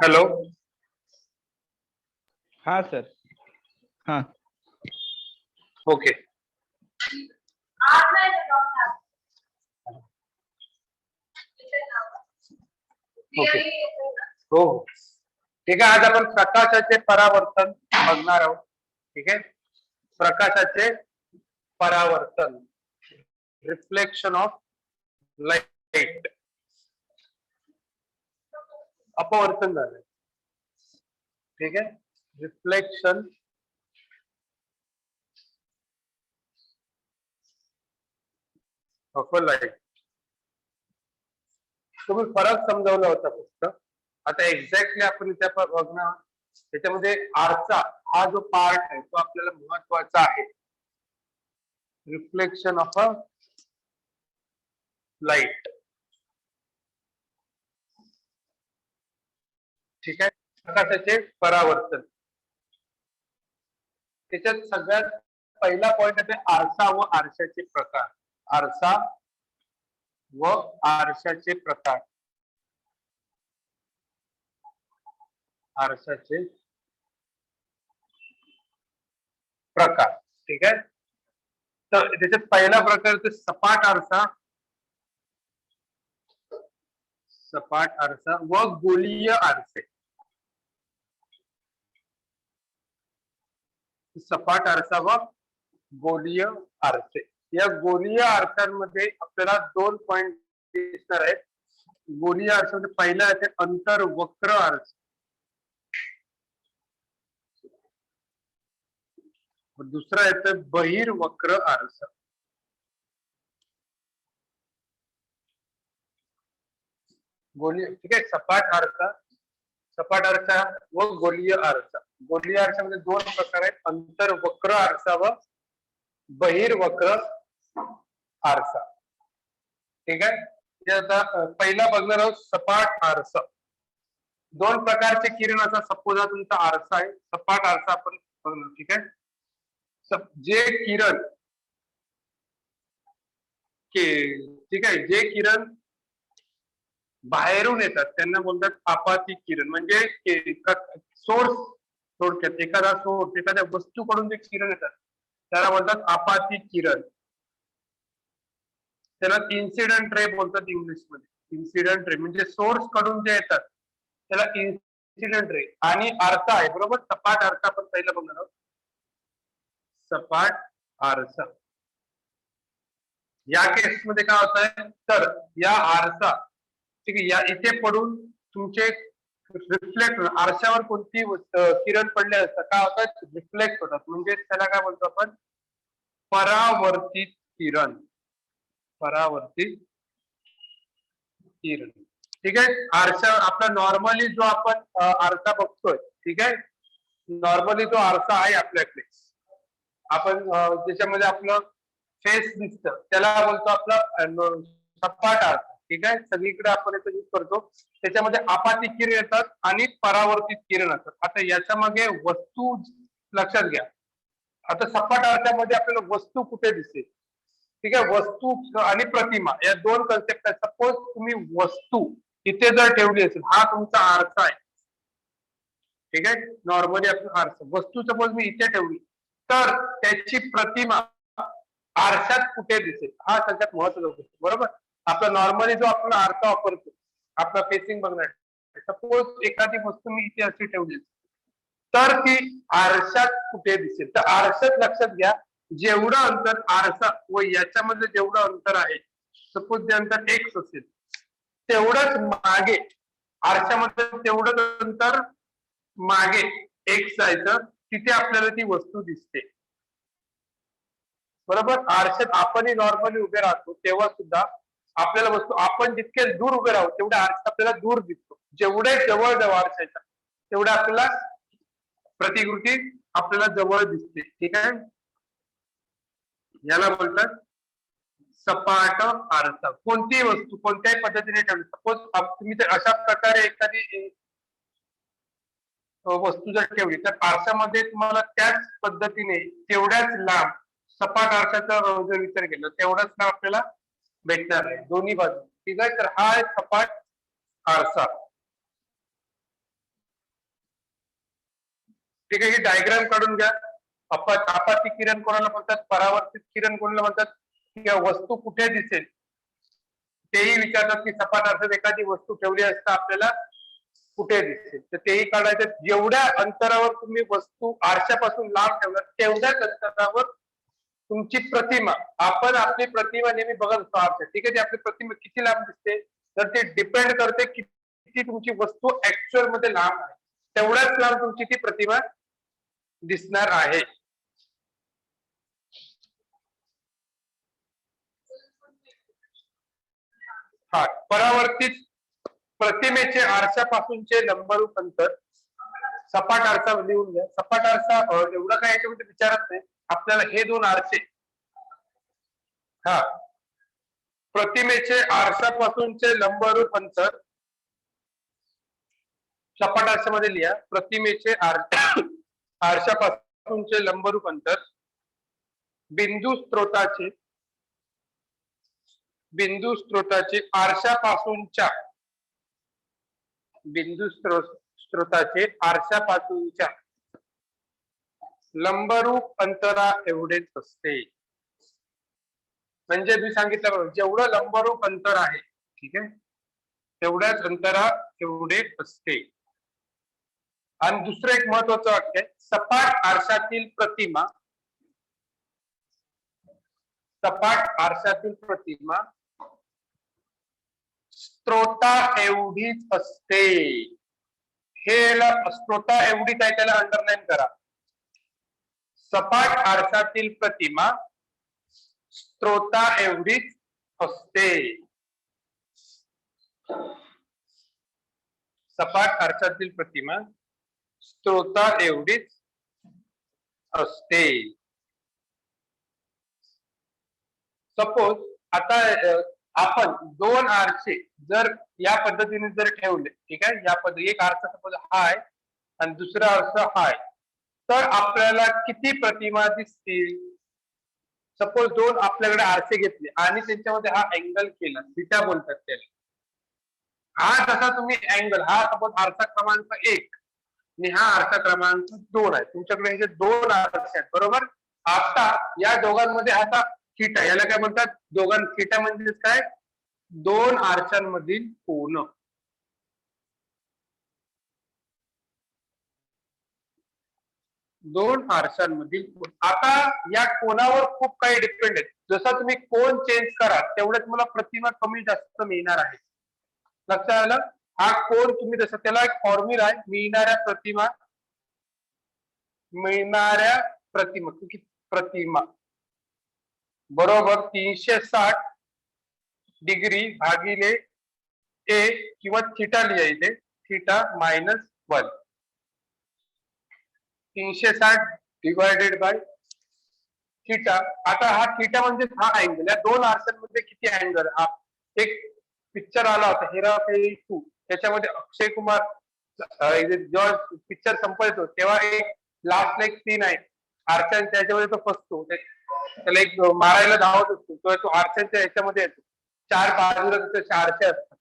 Hello. हाँ sir. हाँ okay. Okay हो ठीक आहे. आज आपण प्रकाशाचे परावर्तन बघणार आहोत. ठीक आहे. प्रकाशाचे परावर्तन, रिफ्लेक्शन ऑफ लाईट. अपवर्तन झालं. ठीक आहे. Reflection of light. तुम्ही फरक समजावला होता फक्त. आता एक्झॅक्टली आपण इथे बघणार. त्याच्यामध्ये आरसा हा जो पार्ट आहे तो आपल्याला महत्वाचा आहे. Reflection of a light. ठीक आहे. प्रकाशाचे परावर्तन. त्याच्यात सगळ्यात पहिला पॉइंट आहे आरसा व आरशाचे प्रकार. आरसा व आरशाचे प्रकार. आरशाचे प्रकार. ठीक आहे. तर त्याच्यात पहिला प्रकार ते सपाट आरसा, सपाट आरसा व गोलीय आरसे. सपाट आरसा व गोलीय आरसे. या गोलीय आरशांमध्ये आपल्याला दोन पॉइंट दिसणार आहेत. गोलीय आरशामध्ये पहिला आहे अंतर्वक्र आरसा, दुसरा येतो बहिर्वक्र आरसा. ठीक आहे. सपाट आरसा, सपाट आरसा व गोलीय आरसा. गोलीय आरशामध्ये दोन प्रकार आहेत, अंतर्वक्र आरसा व बहिर्वक्र आरसा. ठीक आहे. आता पहिला बघणार आहोत सपाट आरसा. दोन प्रकारचे किरणाचा सपोज हा तुमचा आरसा आहे. सपाट आरसा आपण बघणार. ठीक आहे. जे किरण ठीक आहे, जे किरण बाहेरून येतात त्यांना बोलतात आपाती किरण. म्हणजे सोर्स, थोडक्यात एखादा सोर्स, एखाद्या वस्तूकडून जे किरण येतात त्याला बोलतात आपाती किरण. त्याला इन्सिडेंट रे बोलतात इंग्लिश मध्ये. इन्सिडेंट रे म्हणजे सोर्स कडून जे येतात त्याला इन्सिडेंट रे. आणि आरसा आहे बरोबर. सपाट आरसा आपण पहिला बघणार आहोत. सपाट आरसा या केसमध्ये काय होत आहे तर या आरसा, ठीक आहे, या इथे पडून तुमचे रिफ्लेक्ट, आरशावर कोणती किरण पडले असतात काय होतात, रिफ्लेक्ट होतात. म्हणजे त्याला काय बोलतो आपण, परावर्तित किरण. परावर्तित किरण. ठीक आहे. आरसा आपला नॉर्मली जो आपण आरसा बघतोय, ठीक आहे, नॉर्मली जो आरसा आहे आपल्याकडे, आपण ज्याच्यामध्ये आपलं फेस दिसतं त्याला बोलतो आपला सपाट आरसा. ठीक आहे. सगळीकडे आपण याचा यूज करतो. त्याच्यामध्ये आपाती किरण येतात आणि परावर्तित किरण असतात. आता याच्या मागे वस्तू लक्षात घ्या. आता सपाट आरशामध्ये आपल्याला वस्तू कुठे दिसेल, ठीक आहे, वस्तू आणि प्रतिमा या दोन कन्सेप्ट आहेत. सपोज तुम्ही वस्तू इथे जर ठेवली असेल, हा तुमचा आरसा आहे. ठीक आहे. नॉर्मली आपण आरसा, वस्तू सपोज मी इथे ठेवली तर त्याची प्रतिमा आरशात कुठे दिसेल, हा सगळ्यात महत्वाचा गोष्ट. बरोबर. आपला नॉर्मली जो आपण आरसा वापरतो आपला फेसिंग बघण्यासाठी, सपोज एखादी वस्तू मी इथे अशी ठेवली तर ती आरशात कुठे दिसेल, तर आरशात लक्षात घ्या जेवढं अंतर आरसा व याच्यामध्ये जेवढं अंतर आहे, सपोज जे अंतर एक्स असेल तेवढंच मागे आरशामध्ये तेवढंच अंतर मागे एक्स जायचं, तिथे आपल्याला ती वस्तू दिसते. बरोबर. आरशात आपणही नॉर्मली उभे राहतो तेव्हा सुद्धा आपल्याला वस्तू, आपण जितके दूर उभे राहू तेवढ्या आरसा आपल्याला दूर दिसतो. जेवढे जवळ जवळ आरशाच्या तेवढ्या आपल्याला प्रतिकृती आपल्याला जवळ दिसते. ठीक आहे. याला बोलतात सपाट आरसा. कोणतीही वस्तू कोणत्याही पद्धतीने ठेवली, सपोज तुम्ही अशा प्रकारे एखादी वस्तू जर ठेवली तर आरशामध्ये तुम्हाला त्याच पद्धतीने तेवढ्याच लांब सपाट आरशाचा जर विचार केला तेवढाच लांब आपल्याला भेटणार आहे दोन्ही बाजू. ठीक आहे. तर हा आहे सपाट आरसा. ठीक आहे, ही डायग्राम काढून घ्या. आपाती किरण कोणाला म्हणतात, परावर्तित किरण कोणाला म्हणतात, किंवा वस्तू कुठे दिसेल तेही विचारतात, की सपाट अर्थात एखादी वस्तू ठेवली असता आपल्याला कुठे दिसेल, तर तेही काढायचं. जेवढ्या अंतरावर तुम्ही वस्तू आरशापासून लांब ठेवणार तेवढ्याच अंतरावर तुमची प्रतिमा, आपण आपली प्रतिमा नेहमी बघत असतो आरशात, ठीक आहे, ती आपली प्रतिमा किती लांब दिसते, तर ते डिपेंड करते किती तुमची वस्तू ऍक्च्युअल मध्ये लांब आहे, तेवढ्याच लांब तुमची ती प्रतिमा दिसणार आहे. हा, परावर्तित प्रतिमेचे आरशापासूनचे लंबरूप अंतर, सपाट आरसा लिहून घ्या. सपाट आरसा एवढं काय याच्यामध्ये विचारत नाही आपल्याला, हे दोन आरसे, हा, प्रतिमेचे आरशापासूनचे लंबरूप अंतर सपाट आरशामध्ये लिहा. प्रतिमेचे आरशापासूनचे लंबरूप अंतर बिंदू स्त्रोताचे आरशापासूनच्या लंबरूप अंतरा एवढेच असते. म्हणजे मी सांगितलं जेवढं लंबरूप अंतर आहे, ठीक आहे, तेवढ्याच अंतरा एवढे असते. आणि दुसरं एक महत्वाचं वाक्य आहे, सपाट आरशातील प्रतिमा स्त्रोता एवढीच असते. हे स्त्रोता एवढीच आहे, त्याला अंडरलाईन करा. सपाट आरशातील प्रतिमा स्त्रोता एवढीच असते. सपाट आरशातील प्रतिमा स्त्रोता एवढीच असते. सपोज आता आपण दोन आरसे जर या पद्धतीने जर ठेवले, ठीक आहे, या पद्धती, एक आरसा सपोज हा आहे आणि दुसरा आरसा हा आहे, तर आपल्याला किती प्रतिमा दिसतील. सपोज दोन आपल्याकडे आरसे घेतले आणि त्यांच्यामध्ये हा अँगल केला, थीटा बोलतात त्याला. हा तसा तुम्ही अँगल, हा सपोज आरसा क्रमांक 1 आणि हा आरसा क्रमांक 2 आहे, तुमच्याकडे हे दोन आरसे आहेत, बरोबर. आता या दोघांमध्ये आता थीटा, याला काय म्हणतात, थीटा म्हणजे काय, दोन आरशांमधील कोन. दोन आरशांमधील कोन. आता या कोनावर खूप काही डिपेंड आहे. जसा तुम्ही कोन चेंज करा तेवढं तुम्हाला प्रतिमा कमी जास्त मिळणार आहे. लक्षात आलं. हा कोन तुम्ही जसं, त्याला एक फॉर्म्युला आहे, मिळणाऱ्या प्रतिमा बरोबर 360 डिग्री भागिले ए किंवा थीटा लिहा इथे, थीटा -1. 360 divided by theta. आता हा थीटा म्हणजे हा अँगल, या दोन आरशांमध्ये किती अँगल. हा एक पिक्चर आला होता हेराफेरी 2, त्याच्यामध्ये अक्षय कुमार जेव्हा पिक्चर संपवतो तेव्हा एक लास्ट एक सीन आहे आरशांच्या, त्याच्यामध्ये तो फसतो, त्याला एक मारायला धावत असतो, तो आरशांच्या ह्याच्यामध्ये येतो, 4 बाजूला त्याचे आरसे असतात.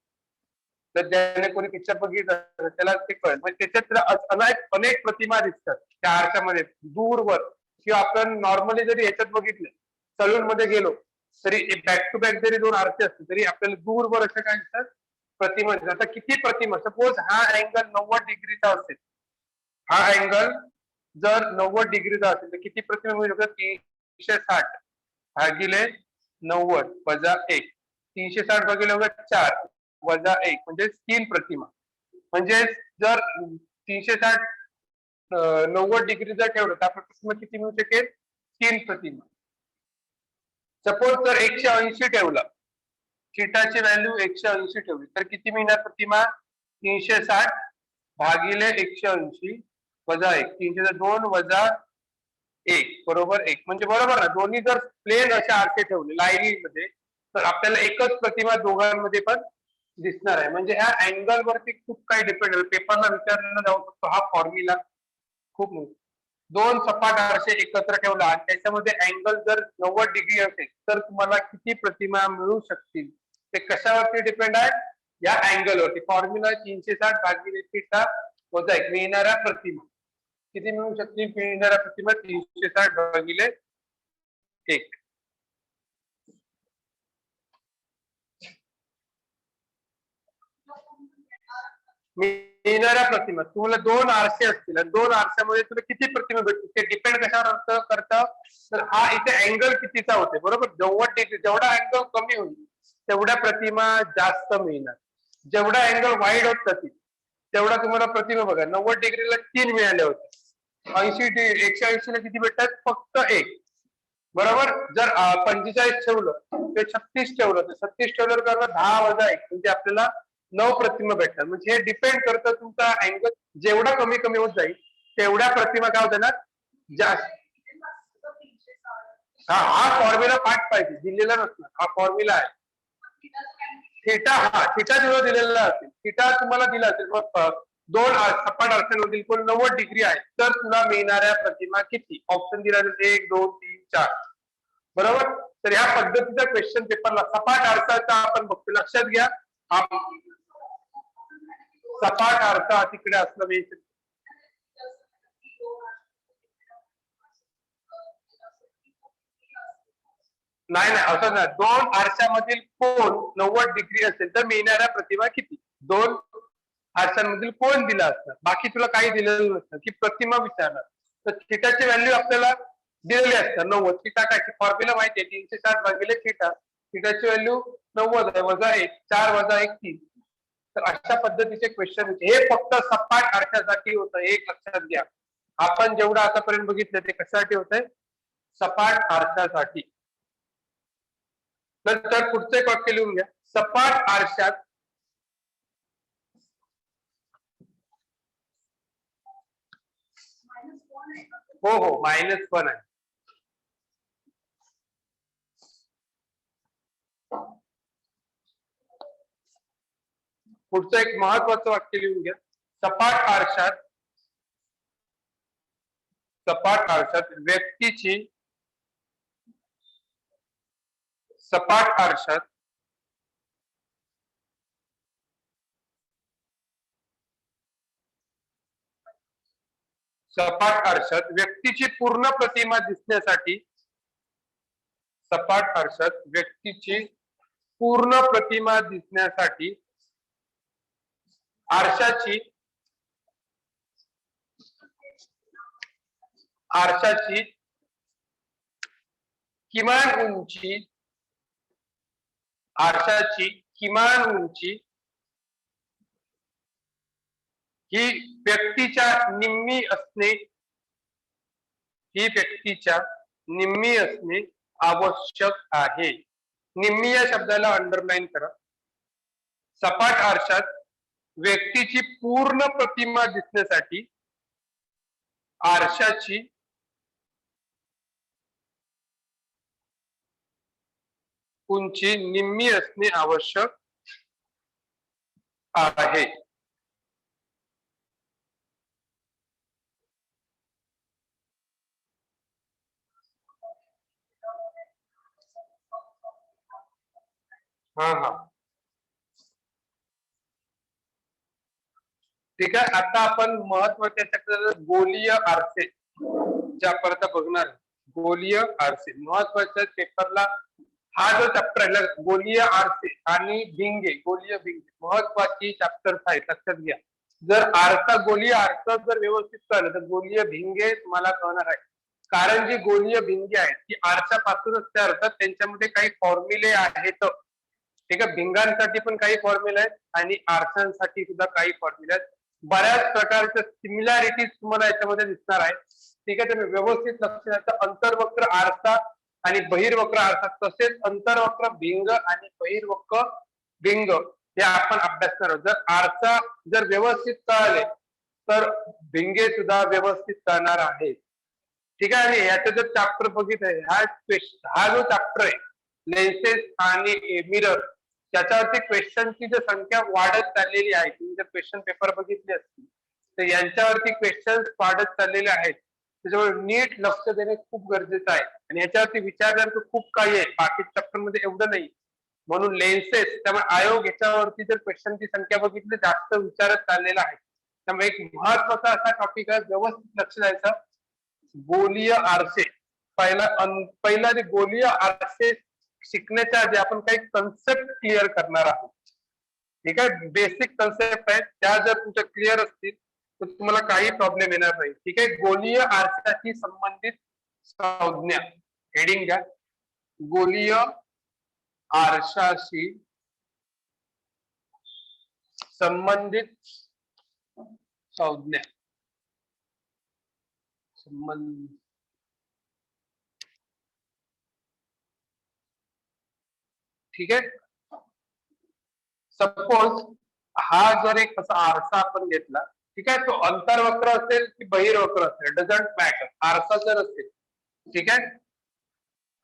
तर ज्याने कोणी पिक्चर बघितलं त्याला ते कळेल. म्हणजे त्याच्यात अनेक प्रतिमा दिसतात त्या आरशामध्ये दूरवर, किंवा आपण नॉर्मली जरी ह्याच्यात बघितलं, सलून मध्ये गेलो तरी बॅक टू बॅक जरी दोन आरसे असतील तरी आपल्याला दूरवर अशा काय दिसतात, प्रतिमा. आता किती प्रतिमा, सपोज हा अँगल 90 डिग्रीचा असेल, हा अँगल जर 90 डिग्रीचा असेल तर किती प्रतिमा मिळू शकतात, 360 भागिले 90 वजा 1, 360 भागिले 4 वजा 1 म्हणजे 3 प्रतिमा. म्हणजे जर 360 90 डिग्री जर ठेवलं तर आपल्या प्रतिमा किती मिळू शकेल, 3 प्रतिमा. सपोज जर 180 ठेवलं, थीटाची व्हॅल्यू 180 ठेवली तर किती मिळणार प्रतिमा, 360 भागिले 180 वजा 1, 302 वजा 1 बरोबर 1. म्हणजे बरोबर ना, दोन्ही जर प्लेन अशा आरसे ठेवले लाईनीमध्ये तर आपल्याला एकच प्रतिमा दोघांमध्ये पण दिसणार आहे. म्हणजे ह्या अँगल वरती खूप काही डिपेंड आहे, पेपरला विचारलेला जाऊ शकतो हा फॉर्म्युला खूप. दोन सपाट आरसे एकत्र ठेवला आणि त्याच्यामध्ये अँगल जर 90 डिग्री असेल तर तुम्हाला किती प्रतिमा मिळू शकतील, ते कशावरती डिपेंड आहे, या अँगल वरती. फॉर्म्युला 360 भागिले थीटा वजा 1 मिळणाऱ्या प्रतिमा. किती मिळू शकते मिळणाऱ्या प्रतिमा 360 भागिले 1. मिळणाऱ्या प्रतिमा तुम्हाला 2 आरसे असतील आणि 2 आरशामध्ये तुला किती प्रतिमा भेटतील ते डिपेंड कशावर करतं तर हा इथे अँगल कितीचा होते बरोबर जेवढा अँगल कमी होईल तेवढ्या प्रतिमा जास्त मिळणार जेवढा अँगल वाईड होत जातील तेवढा तुम्हाला प्रतिमा बघा 90 डिग्रीला 3 मिळाले होते 180 ला किती भेटतात फक्त 1 बरोबर जर 45 ठेवलं ते 36 ठेवलं तर 36 ठेवलं तर 10 वजा 1 म्हणजे आपल्याला 9 प्रतिमा भेटतात म्हणजे हे डिपेंड करतं तुमचा अँगल जेवढा कमी कमी होत जाईल तेवढ्या प्रतिमा काय होत ना जास्त हा फॉर्म्युला पाठ पाहिजे दिलेला नसणार हा फॉर्म्युला आहे थिटा जेव्हा दिलेला असेल थिटा तुम्हाला दिला असेल मग 2 सपाट अडचणमधील कोण 90 डिग्री आहे तर तुला मिळणाऱ्या प्रतिमा किती ऑप्शन दिला असेल 1 2 3 4 बरोबर तर ह्या पद्धतीचा क्वेश्चन पेपरला सपाट अर्थाचा आपण बघतो लक्षात घ्या सपाट अर्थ तिकडे असलं पाहिजे नाही असं नाही 2 आरशामधील कोण 90 डिग्री असेल तर मिळणाऱ्या प्रतिमा किती 2 आरशांमधील कोण दिला असतं बाकी तुला काही दिलेलं नसतं की प्रतिमा विचारणार तर थिटाची व्हॅल्यू आपल्याला दिलेली असतं 90 थिटा काय फॉर्म्युला माहिती आहे 360 भागिले थिटा थिटाची व्हॅल्यू 90 आहे वजा 1 4 वजा 1 3 तर अशा पद्धतीचे क्वेश्चन हे फक्त सपाट आरशासाठी होतं एक लक्षात घ्या आपण जेवढं आतापर्यंत बघितलं ते कशासाठी होतंय सपाट आरशासाठी नंतर पुढचं एक वाक्य लिहून घ्या सपाट आरशात हो -1 आहे पुढचं एक महत्वाचं वाक्य लिहून घ्या सपाट आरशात व्यक्तीची सपाट आरशात व्यक्तीची पूर्ण प्रतिमा दिसण्यासाठी सपाट आरशात व्यक्तीची पूर्ण प्रतिमा दिसण्यासाठी आरशाची किमान उंची ही व्यक्तीच्या निम्मी असणे आवश्यक आहे निम्मी या शब्दाला अंडरलाईन करा सपाट आरशात व्यक्तीची पूर्ण प्रतिमा दिसण्यासाठी आरशाची उंची निम्मी असणे आवश्यक आहे ठीक आहे आता आपण महत्वाच्या गोलीय आरसे जे आपण आता बघणार गोलीय आरसे महत्वाच्या पेपरला हा जो चॅप्टर आहे गोलीय आरसे आणि गोलीय भिंगे महत्वाची चॅप्टर आहेत लक्षात घ्या जर गोलीय आरसा जर व्यवस्थित कळलं तर गोलीय भिंगे तुम्हाला कळणार आहे कारण जी गोलीय भिंगे आहेत ती आरशापासूनच तयार होतात त्यांच्यामध्ये काही फॉर्म्युले आहेत ठीक आहे भिंगांसाठी पण काही फॉर्म्युले आहेत आणि आरशांसाठी सुद्धा काही फॉर्म्युले आहेत बऱ्याच प्रकारच्या सिमिलॅरिटीज तुम्हाला याच्यामध्ये दिसणार आहे ठीक आहे तुम्ही व्यवस्थित लक्ष द्यायचं अंतर्वक्र आरसा आणि बहिर्वक्र आरसा तसेच अंतर्वक्र भिंग आणि बहिर्वक्र भिंग हे आपण अभ्यास करतो जर आरसा जर व्यवस्थित कळले तर भिंगे सुद्धा व्यवस्थित कळणार आहेत ठीक आहे आणि याचं जर चॅप्टर बघितलं हा जो चॅप्टर आहे लेन्सेस आणि मिरर त्याच्यावरती क्वेश्चनची जी संख्या वाढत चाललेली आहे तुम्ही जर क्वेश्चन पेपर बघितले असतील तर यांच्यावरती क्वेश्चन वाढत चाललेले आहेत त्याच्यामुळे नीट लक्ष देणे खूप गरजेचं आहे आणि याच्यावरती विचारण्याचं खूप काही आहे बाकी चॅप्टर मध्ये एवढं नाही म्हणून लेन्सेस त्यामुळे आयोग याच्यावरती जर क्वेश्चनची संख्या बघितली जास्त विचारत चाललेला आहे त्यामुळे एक महत्वाचा असा टॉपिक आहे, व्यवस्थित लक्ष द्यायचं. गोलीय आरसे. पहिला जे गोलीय आरसे शिकण्याच्या आधी आपण काही कन्सेप्ट क्लिअर करणार आहोत. ठीक आहे, बेसिक कन्सेप्ट आहेत, त्या जर तुमच्या क्लिअर असतील तर तुम्हाला काही प्रॉब्लेम येणार नाही. ठीक आहे, गोलीय आरशाशी संबंधित संज्ञा. हेडिंग घ्या, गोलीय आरशाशी संबंधित संज्ञा. ठीक आहे, सपोज हा जर एक असा आरसा आपण घेतला, ठीक आहे, तो अंतर्वक्र असेल की बहिर्वक्र असेल, डझंट मॅटर, आरसा जर असेल, ठीक आहे,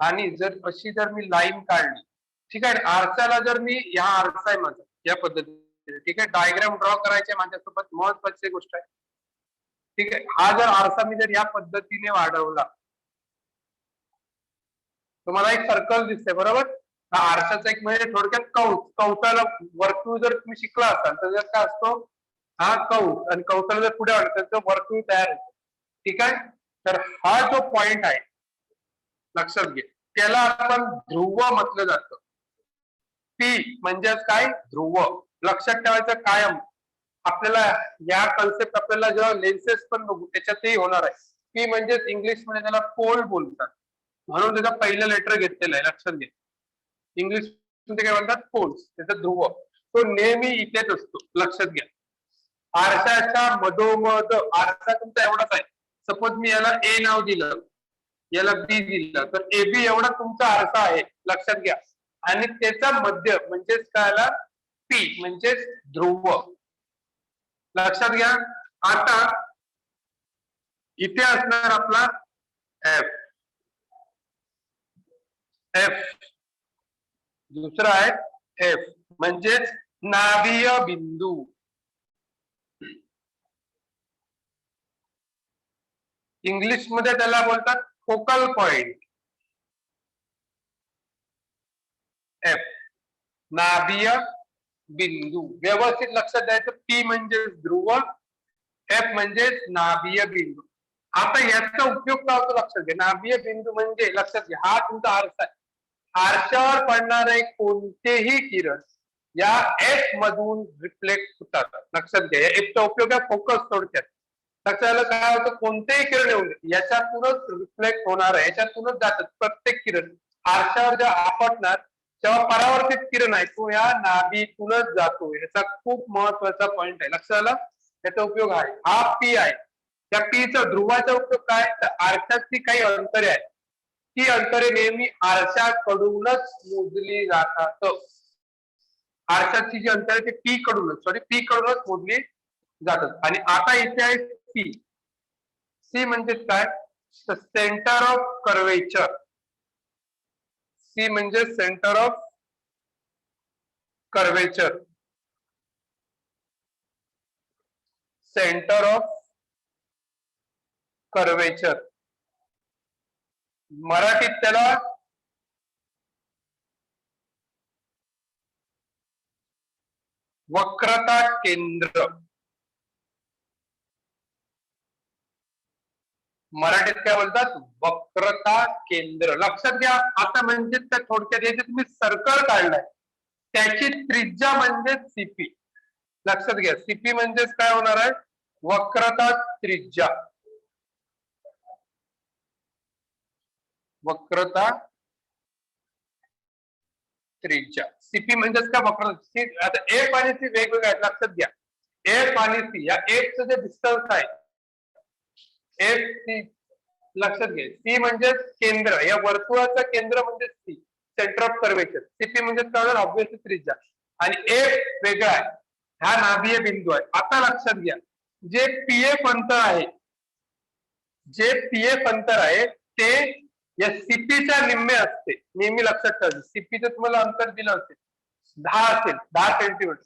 आणि जर अशी जर मी लाईन काढली, ठीक आहे, आरसाला जर मी या आरसा आहे माझा या पद्धतीने, ठीक आहे, डायग्राम ड्रॉ करायचे माझ्यासोबत, महत्वाची गोष्ट आहे. ठीक आहे, हा जर आरसा मी जर या पद्धतीने वाढवला, तुम्हाला एक सर्कल दिसते बरोबर. हा आरशाचा एक म्हणजे थोडक्यात कंस. कंसाला वर्तुळ जर तुम्ही शिकला असाल तर जर काय असतो, हा कंस, आणि कंसाला जर पुढे वाढत तर वर्तुळ तयार होतं. ठीक आहे, तर हा जो पॉइंट आहे लक्षात घे, त्याला आपण ध्रुव म्हटलं जातं. पी म्हणजेच काय, ध्रुव. लक्षात ठेवायचं कायम. आपल्याला या कन्सेप्ट आपल्याला जेव्हा लेन्सेस पण बघू त्याच्यातही होणार आहे. पी म्हणजेच इंग्लिश मध्ये त्याला पोल बोलतात, म्हणून त्याचं पहिलं लेटर घेतलेलं आहे, लक्षात घे. इंग्लिश मध्ये काय म्हणतात, पोल्स, त्याचा ध्रुव तो नेहमी इथेच असतो, लक्षात घ्या. आरशाच्या मधोमध आरसा तुमचा एवढाच आहे. सपोज मी याला ए नाव दिलं, याला बी दिलं, तर ए बी एवढा तुमचा आरसा आहे, लक्षात घ्या. आणि त्याचा मध्य म्हणजेच काय आला, पी म्हणजेच ध्रुव, लक्षात घ्या. आता इथे असणार आपला एफ. एफ दुसरा आहे एफ म्हणजेच नाभीय बिंदू. इंग्लिश मध्ये त्याला बोलतात फोकल पॉइंट. एफ नाभीय बिंदू. व्यवस्थित लक्षात द्यायचं, पी म्हणजेच ध्रुव, एफ म्हणजेच नाभीय बिंदू. आता याचा उपयोग काय होतो लक्षात घ्या. नाभीय बिंदू म्हणजे लक्षात घ्या, हा तुमचा आरसा आहे. आरशावर पडणारे कोणतेही किरण या एफ मधून रिफ्लेक्ट होतात, लक्षात घ्या. या एफचा उपयोग आहे फोकस. थोडक्यात लक्षात काय होतं, कोणतेही किरण येऊन याच्यातूनच रिफ्लेक्ट होणार आहे, याच्यातूनच जातात प्रत्येक किरण. आरशावर जेव्हा आपटणार तेव्हा परावर्तित किरण आहे तो या नाभीतूनच जातो. याचा खूप महत्वाचा पॉइंट आहे, लक्षात आलं. याचा उपयोग आहे, हा पी आहे. त्या पीचा ध्रुवाचा उपयोग काय, तर आरशाची काही अंतरे आहेत, ती अंतरे नेहमी आरशाकडूनच मोजली जातात. आरशाची जी अंतर आहे ते पी कडूनच मोजली जातात. आणि आता इथे आहे सी. सी म्हणजे काय, सेंटर ऑफ कर्वेचर. सी म्हणजे centre of curvature. Centre of curvature मराठीत त्याला वक्रता केंद्र. मराठीत काय बोलतात, वक्रता केंद्र. लक्षात घ्या. आता म्हणजे त्या थोडक्यात याचे तुम्ही सर्कल काढलाय, त्याची त्रिज्या म्हणजे सीपी. लक्षात घ्या, सीपी म्हणजेच काय होणार आहे, वक्रता त्रिज्या. वक्रता त्रिज्या सीपी म्हणजेच काय, वक्रता. आता एफ आणि सी वेगवेगळे आहेत, लक्षात घ्या. एफ आणि सी, या एफचं जे डिस्टन्स आहे एफ सी, लक्षात घ्या. सी म्हणजे केंद्र, या वर्तुळाचं केंद्र म्हणजे C, centre of curvature. CP म्हणजे काय, ऑब्विसली त्रिज्या. आणि एफ वेगळा आहे, हा नाभीय बिंदू आहे. आता लक्षात घ्या, जे पीएफ अंतर आहे, ते या सीपीच्या निम्मे असते. नेहमी लक्षात ठेवा, सीपीचं तुम्हाला अंतर दिलं असेल 10 सेंटीमीटर,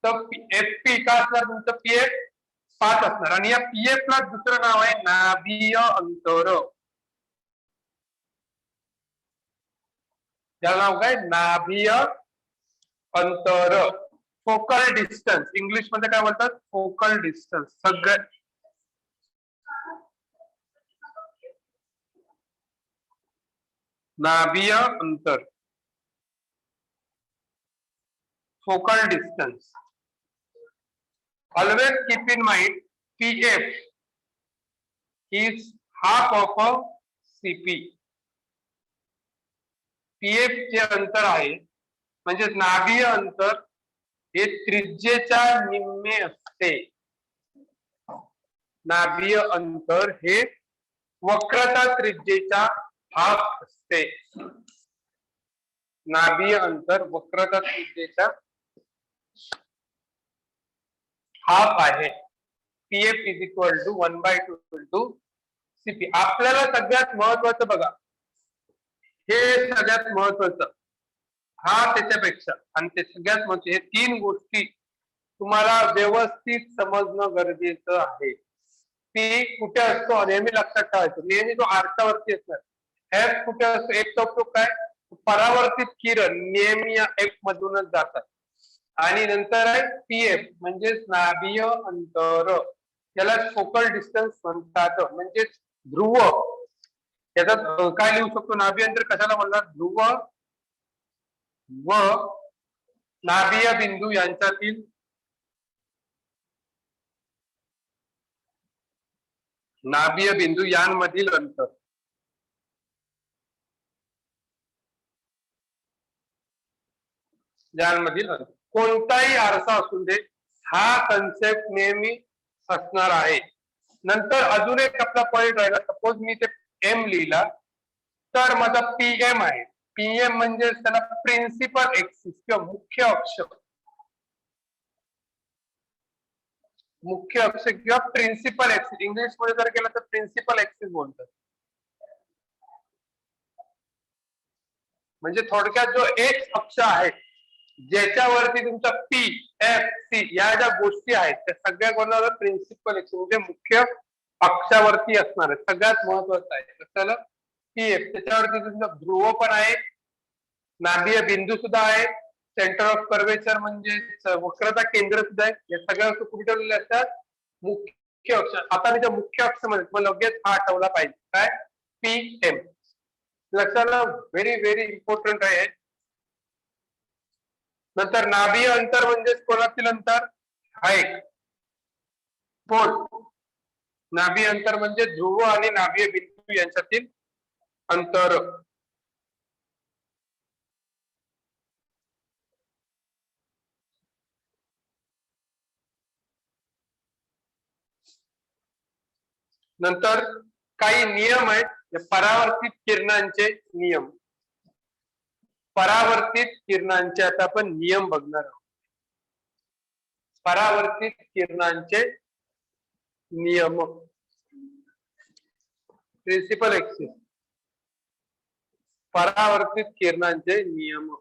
तर एफ पी काय असणार तुमचं, पीएफ 5 असणार. आणि या पीएफ ला दुसरं नाव आहे नाभीय अंतर. त्याला नाव काय, नाभीय अंतर. फोकल डिस्टन्स इंग्लिश मध्ये काय बोलतात? Focal distance. सगळ्यात नाभीय अंतर, focal distance. Always keep in mind PF is half of a CP. PF जे अंतर आहे म्हणजे नाभीय अंतर हे त्रिज्येच्या निम्मे असते. नाभीय अंतर हे वक्रता त्रिज्येच्या हाफ असते. नाभीय अंतर वक्रता त्रिज्येच्या हाफ आहे. PF is equal to 1/2 into CP. आपल्याला सगळ्यात महत्वाचं बघा, हे सगळ्यात महत्वाचं, हा त्याच्यापेक्षा आणि ते सगळ्यात महत्वाचे, हे तीन गोष्टी तुम्हाला व्यवस्थित समजणं गरजेचं आहे. पी कुठे असतो नेहमी लक्षात ठेवायचं, नेहमी तो आरशावरती असणार. एफ कुठे असतो, एकचा उपयोग काय, परावर्तित किरण नेहमी या एफ मधूनच जातात. आणि नंतर आहे पीएफ म्हणजे नाभीय अंतर, याला फोकल डिस्टन्स म्हणतात. म्हणजे ध्रुव, याचा काय लिहू शकतो, नाभीय अंतर कशाला म्हणतात, ध्रुव व नाभीय बिंदू यांच्यातील नाभीय बिंदू यांमधील अंतर. यांमधील अंतर कोणताही आरसा असू दे, हा कन्सेप्ट नेहमी असणार आहे. नंतर अजून एक आपला पॉइंट राहिला, सपोज मी ते एम लिहिला तर माझा पीएम आहे. पीएम म्हणजे त्याला प्रिन्सिपल एक्सिस किंवा मुख्य अक्ष, मुख्य अक्ष किंवा प्रिन्सिपल एक्सिस. इंग्लिश मध्ये जर केलं तर प्रिन्सिपल एक्सिस बोलतात. म्हणजे थोडक्यात जो एक्स अक्ष आहे ज्याच्यावरती तुमचा पी एफ सी या ज्या गोष्टी आहेत त्या सगळ्या कोणाला प्रिन्सिपल एक्सिस म्हणजे मुख्य अक्षावरती असणार आहे. सगळ्यात महत्वाचं आहे कशाला, पीएफ. त्याच्यावरती तुमचा ध्रुव पण आहे, नाभीय बिंदू सुद्धा आहे, सेंटर ऑफ कर्वेचर म्हणजे वक्रता केंद्र सुद्धा आहे. या सगळ्या वस्तू कुठे ठेवलेल्या असतात, मुख्य अक्ष. आता मी त्या मुख्य अक्ष मध्ये मला लगेच हा आठवला पाहिजे, काय, पीएम. लक्षात, व्हेरी व्हेरी इम्पॉर्टंट आहे. नंतर नाभीय अंतर म्हणजे कोणातील अंतर, हा एक पोल. नाभीय अंतर म्हणजे ध्रुव आणि नाभीय बिंदू यांच्यातील अंतर. नंतर काही नियम आहेत परावर्तित किरणांचे नियम. परावर्तित किरणांचे आता आपण नियम बघणार आहोत. परावर्तित किरणांचे नियम, प्रिन्सिपल एक्सिस, परावर्तित किरणांचे नियम.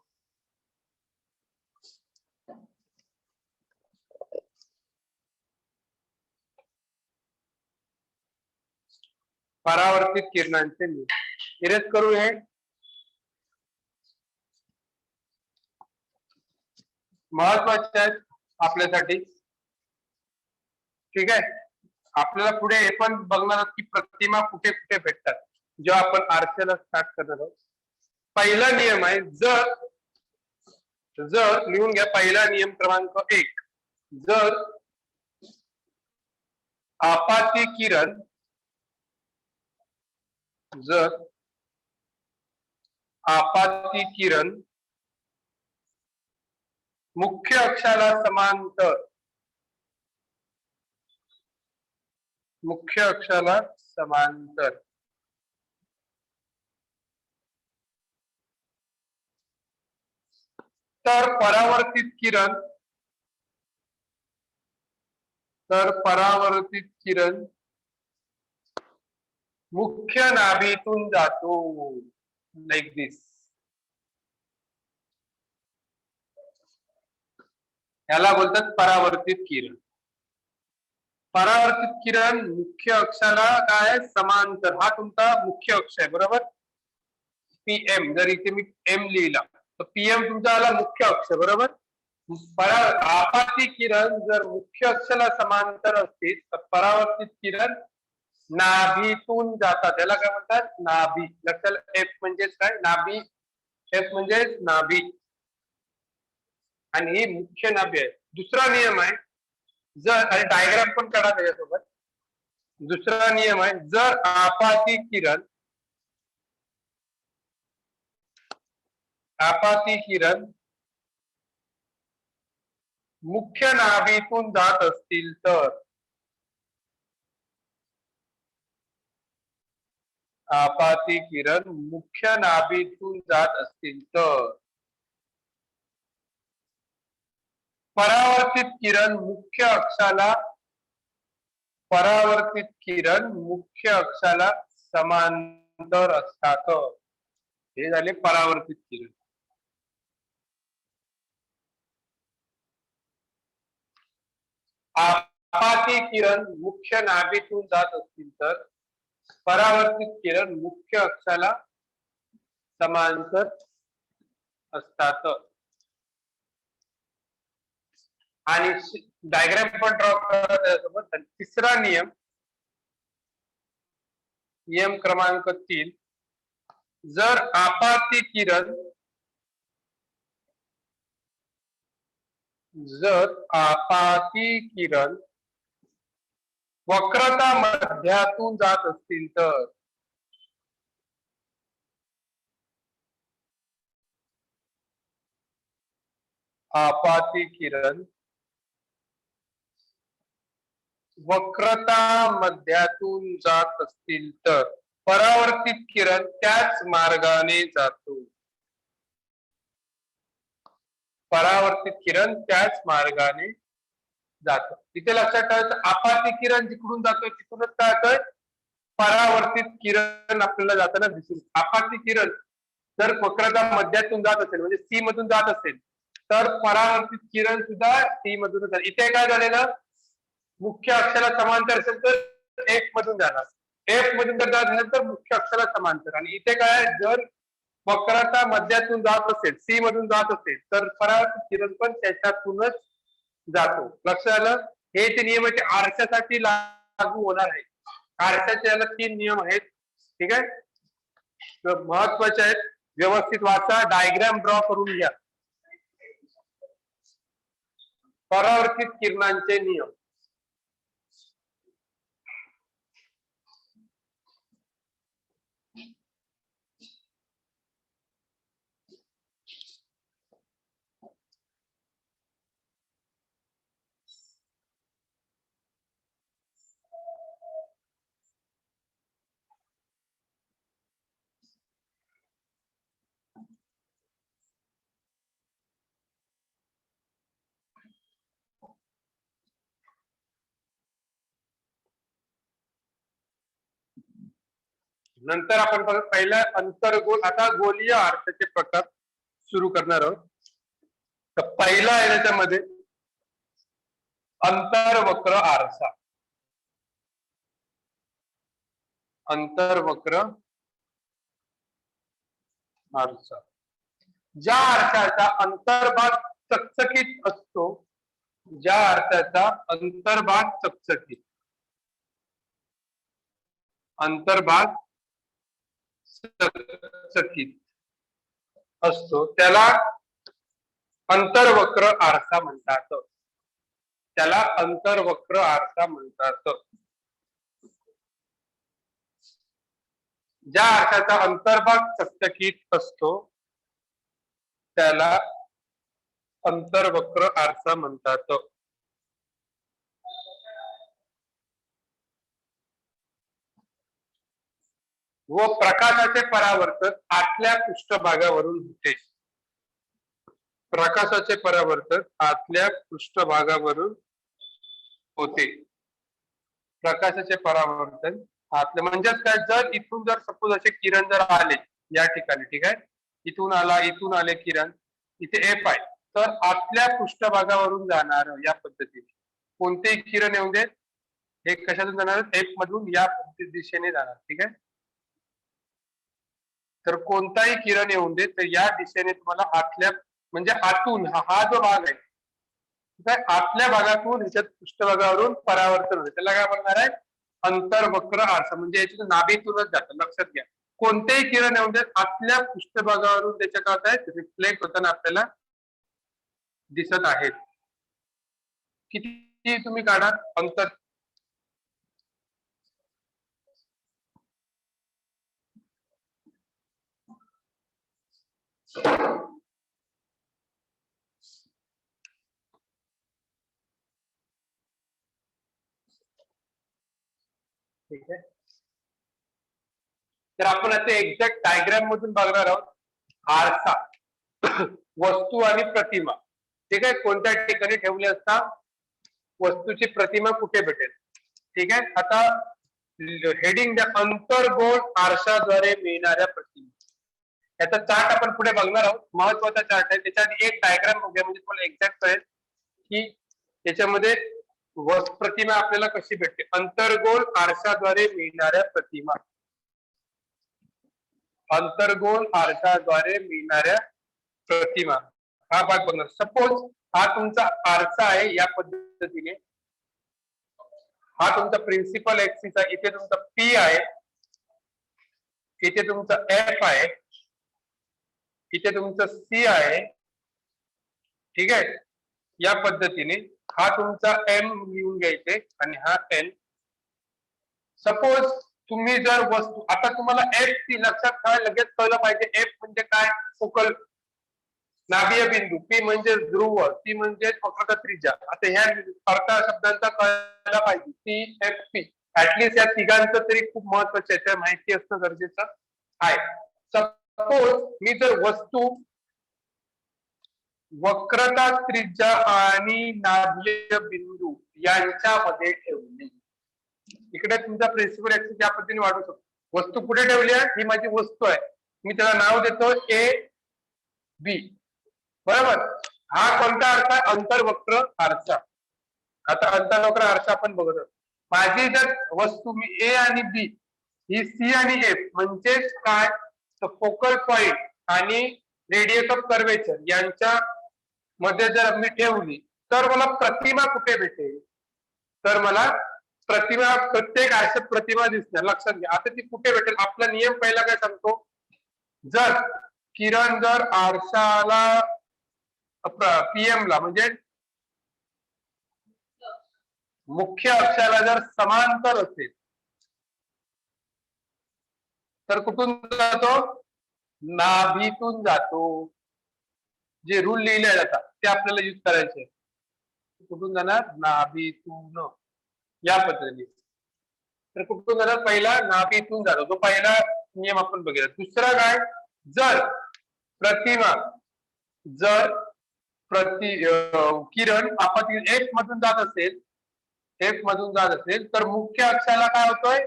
परावर्तित किरणांचे नियम इरेज करू हे. महत्वाचे आहेत आपल्यासाठी. ठीक आहे, आपल्याला पुढे हे पण बघणार आहोत की प्रतिमा कुठे कुठे भेटतात जेव्हा आपण आरशाला स्टार्ट करणार आहोत. पहिला नियम आहे, जर लिहून घ्या, पहिला नियम क्रमांक 1, जर आपाती किरण, जर आपाती किरण मुख्य अक्षाला समांतर, मुख्य अक्षाला समांतर तर परावर्तित किरण, मुख्य नाभीतून जातो, लाईक दिस. याला बोलतात परावर्तित किरण. परावर्तित किरण मुख्य अक्षाला काय समांतर, हा तुमचा मुख्य अक्ष आहे बरोबर. पीएम, जर इथे मी एम लिहिला तर पीएम तुमचा आला मुख्य अक्ष बरोबर. आपाती किरण जर मुख्य अक्षाला समांतर असतील तर परावर्तित किरण नाभीतून जातात. त्याला काय म्हणतात? नाभी. लक्षात एफ म्हणजेच काय? नाभी. एफ म्हणजेच नाभी आणि ही मुख्य नाभी आहे. दुसरा नियम आहे, जर आणि डायग्राम पण काढा त्याच्यासोबत. दुसरा नियम आहे, जर आपाती किरण मुख्य नाभीतून जात असतील तर आपाती किरण मुख्य नाभीतून जात असतील तर परावर्तित किरण मुख्य अक्षाला समांतर असतात. हे झाले परावर्तित किरण. आपाती किरण मुख्य नाभीतून जात असतील तर परावर्तित किरण मुख्य अक्षाला समांतर असतात. आणि डायग्राम पण ड्रॉ करा त्यासोबत. तिसरा नियम क्रमांक 3, जर आपाती किरण वक्रता मध्यातून जात असतील तर आपाती किरण वक्रता मध्यातून जात असतील तर परावर्तित किरण त्याच मार्गाने जातो. परावर्तित किरण त्याच मार्गाने जातो. इथे लक्षात ठेवायचं, आपाती किरण जिकडून जातोय तिथूनच काय होतोय? परावर्तित किरण आपल्याला जाताना दिसून. आपाती किरण जर वक्रता मध्यातून जात असेल म्हणजे सी मधून जात असेल तर परावर्तित किरण सुद्धा सी मधून जाईल. इथे काय झालेलं? मुख्य अक्षाला समांतर असेल तर एफ मधून जाणार. एफ मधून जर जात असेल तर मुख्य अक्षाला समांतर. आणि इथे काय, जर वक्रता मध्यातून जात असेल, सी मधून जात असेल तर परावर्तित किरण पण त्याच्यातूनच जातो. लक्षात आलं? हे ते नियम आहे ते आरशासाठी लागू होणार आहे. आरशाचे याला 3 नियम आहेत. ठीक आहे, तर महत्वाचे आहेत, व्यवस्थित वाचा, डायग्राम ड्रॉ करून घ्या. परावर्तित किरणांचे नियम. नंतर आपण बघा पहिला अंतर्गोल. आता गोलीय आरशाचे प्रकार सुरू करणार आहोत. तर पहिला आहे त्याच्यामध्ये अंतर्वक्र आरसा. अंतर्वक्र आरसा ज्या आरशाचा अंतर्भाग चकचकीत असतो, ज्या आरशाचा अंतर्भाग चकचकीत असतो त्याला अंतर्वक्र आरसा म्हणतात. त्याला अंतर्वक्र आरसा म्हणतात. ज्या आरशाचा अंतर्भाग चकचकीत असतो त्याला अंतर्वक्र आरसा म्हणतात. व प्रकाशाचे परावर्तन आतल्या पृष्ठभागावरून होते. प्रकाशाचे परावर्तन आतल्या पृष्ठभागावरून होते. प्रकाशाचे परावर्तन आतल्या म्हणजेच काय, जर इथून जर सपोज असे किरण जर आले या ठिकाणी, ठीक आहे, इथून आले किरण, इथे एफ आहे, तर आतल्या पृष्ठभागावरून जाणार या पद्धतीने कोणतेही किरण येऊन दे, हे कशातून जाणार? एफ मधून या दिशेने जाणार. ठीक आहे, तर कोणताही किरण येऊन दे तर या दिशेने तुम्हाला आतल्या म्हणजे आतून हा जो भाग आहे ठीक आहे. आतल्या भागातून ह्याच्यात पृष्ठभागावरून परावर्तन होते, त्याला काय म्हणणार आहे, अंतर्वक्र आरसा. म्हणजे याच्यातून नाभीतूनच जातं, लक्षात घ्या. कोणतेही किरण आहे म्हणजे आतल्या पृष्ठभागावरून त्याच्या काय आहेत, रिफ्लेक्ट होताना आपल्याला दिसत आहेत. किती तुम्ही काढा अंतर, ठीक आहे. तर आपण आता एक्झॅक्ट डायग्राम मधून बघणार आहोत. आरसा, वस्तू आणि प्रतिमा, ठीक आहे, कोणत्या ठिकाणी ठेवली असता वस्तूची प्रतिमा कुठे भेटेल. ठीक आहे. आता हेडिंग द्या, अंतर्गोल आरशाद्वारे मिळणाऱ्या प्रतिमा. याचा चार्ट आपण पुढे बघणार आहोत, महत्वाचा चार्ट आहे. त्याच्यात एक डायग्राम बघूया म्हणजे तुम्हाला एक्झॅक्ट कळेल की त्याच्यामध्ये प्रतिमा आपल्याला कशी भेटते. अंतर्गोल आरशाद्वारे मिळणाऱ्या प्रतिमा, अंतर्गोल आरशाद्वारे मिळणाऱ्या प्रतिमा, हा भाग बघणार. सपोज हा तुमचा आरसा आहे, या पद्धतीने हा तुमचा प्रिन्सिपल ऍक्सिस आहे, इथे तुमचा पी आहे, इथे तुमचा एफ आहे, इथे तुमचं सी आहे. ठीक आहे. या पद्धतीने हा तुमचा एम लिहून घ्यायचे आणि हा एन. सपोज तुम्ही जर वस्तू, आता तुम्हाला एफ सी लक्षात काय लगेच कळलं पाहिजे. एफ म्हणजे काय, फोकल नाभीय बिंदू, पी म्हणजे ध्रुव, सी म्हणजे वक्रता त्रिज्या. आता ह्या अर्थ शब्दांचा कळायला पाहिजे. सी एफ पी, ऍटलीस्ट या तिघांचं तरी खूप महत्वाचं आहे, माहिती असणं गरजेचं आहे. सपोज मी जर वस्तू वक्रता त्रिज्या आणि नाभीय बिंदू यांच्यामध्ये ठेवली, इकडे तुमचा प्रिन्सिपल ऍक्सिस या पद्धतीने वाढू शकतो. वस्तू कुठे ठेवली आहे, ही माझी वस्तू आहे, मी त्याला नाव देतो ए बी, बरोबर. हा कोणता आरसा आहे, अंतर्वक्र आरसा. आता अंतर्वक्र आरसा आपण बघत आहोत. माझी जर वस्तू मी ए आणि बी, ही सी आणि एफ म्हणजे काय, तर फोकल पॉइंट आणि रेडियस ऑफ कर्वेचर यांच्या मध्ये जर मी ठेवली तर मला प्रतिमा कुठे भेटेल, तर मला प्रतिमा प्रत्येक आरशात प्रतिमा दिसणार. लक्षात घ्या. आता ती कुठे भेटेल, आपला नियम पहिला काय सांगतो, जर किरण जर आरशाला पीएम ला म्हणजे मुख्य अक्षाला जर समांतर असेल तर कुठून जातो, नाभीतून जातो. जे रूल लिहिले जातात ते आपल्याला यूज करायचे. कुठून जाणार, नाभीतून, या पद्धतीने. तर कुठून जाणार, पहिला नाभीतून जातो, तो पहिला नियम आपण बघूया. दुसरा काय, जर प्रतिमा, जर किरण आपण एफ मधून जात असेल, एफ मधून जात असेल तर मुख्य अक्षाला काय होतोय,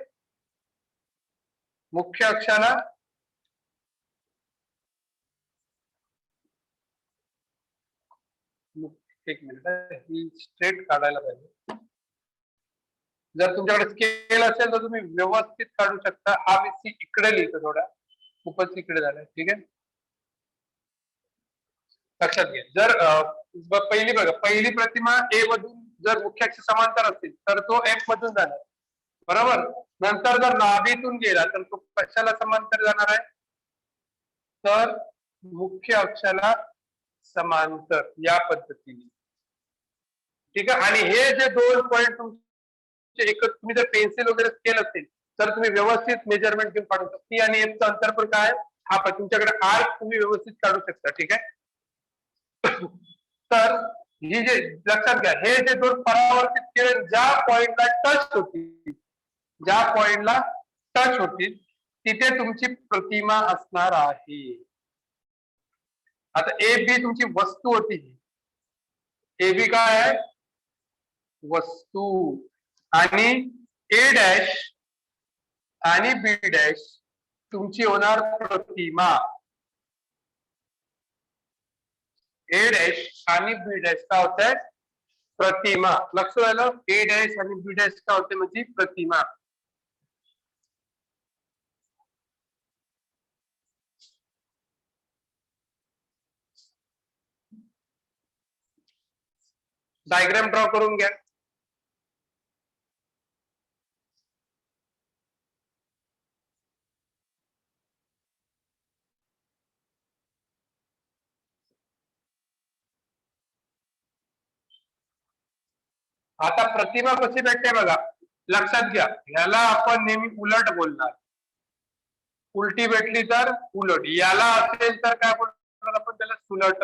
मुख्य अक्षाला एक मिनिट, ही स्ट्रेट काढायला पाहिजे. जर तुमच्याकडे स्केल असेल तर तुम्ही व्यवस्थित काढू शकता. हा मी सी इकडे लिहितो, थोडा खूपच इकडे झालाय. ठीक आहे, लक्षात घ्या. जर पहिली बघा, पहिली प्रतिमा ए मधून जर मुख्य अक्ष समांतर असतील तर तो एफ मधून जाणार, बरोबर. नंतर जर नाभीतून गेला तर तो कशाला समांतर जाणार आहे, तर मुख्य अक्षाला समांतर, या पद्धतीने. ठीक आहे. आणि हे जे दोन पॉइंट तुमचे एकच, तुम्ही जर पेन्सिल वगैरे स्केल असेल तर तुम्ही व्यवस्थित मेजरमेंट घेऊन काढू शकता. सी आणि एफ चं अंतर पण काय, हा पण तुमच्याकडे आर्क तुम्ही व्यवस्थित काढू शकता. ठीक आहे. तर ही जे लक्षात घ्या, हे जे दोन परावर्तित किरण ज्या पॉइंटला टच होतील, ज्या पॉइंटला टच होतील तिथे तुमची प्रतिमा असणार आहे. आता ए बी तुमची वस्तू होती, ए बी काय आहे, वस्तू, आणि ए डॅश आणि बी डॅश तुमची होणार प्रतिमा. ए डॅश आणि बी डॅश काय होत आहे, प्रतिमा. लक्ष झालं, ए डॅश आणि बी डॅश काय होते म्हणजे प्रतिमा. डायग्राम ड्रॉ करून घ्या. आता प्रतिमा कशी भेटते बघा, लक्षात घ्या. ह्याला आपण नेहमी उलट बोलणार. उलटी भेटली तर उलट, याला असेल तर काय बोलणार आपण त्याला सुलट.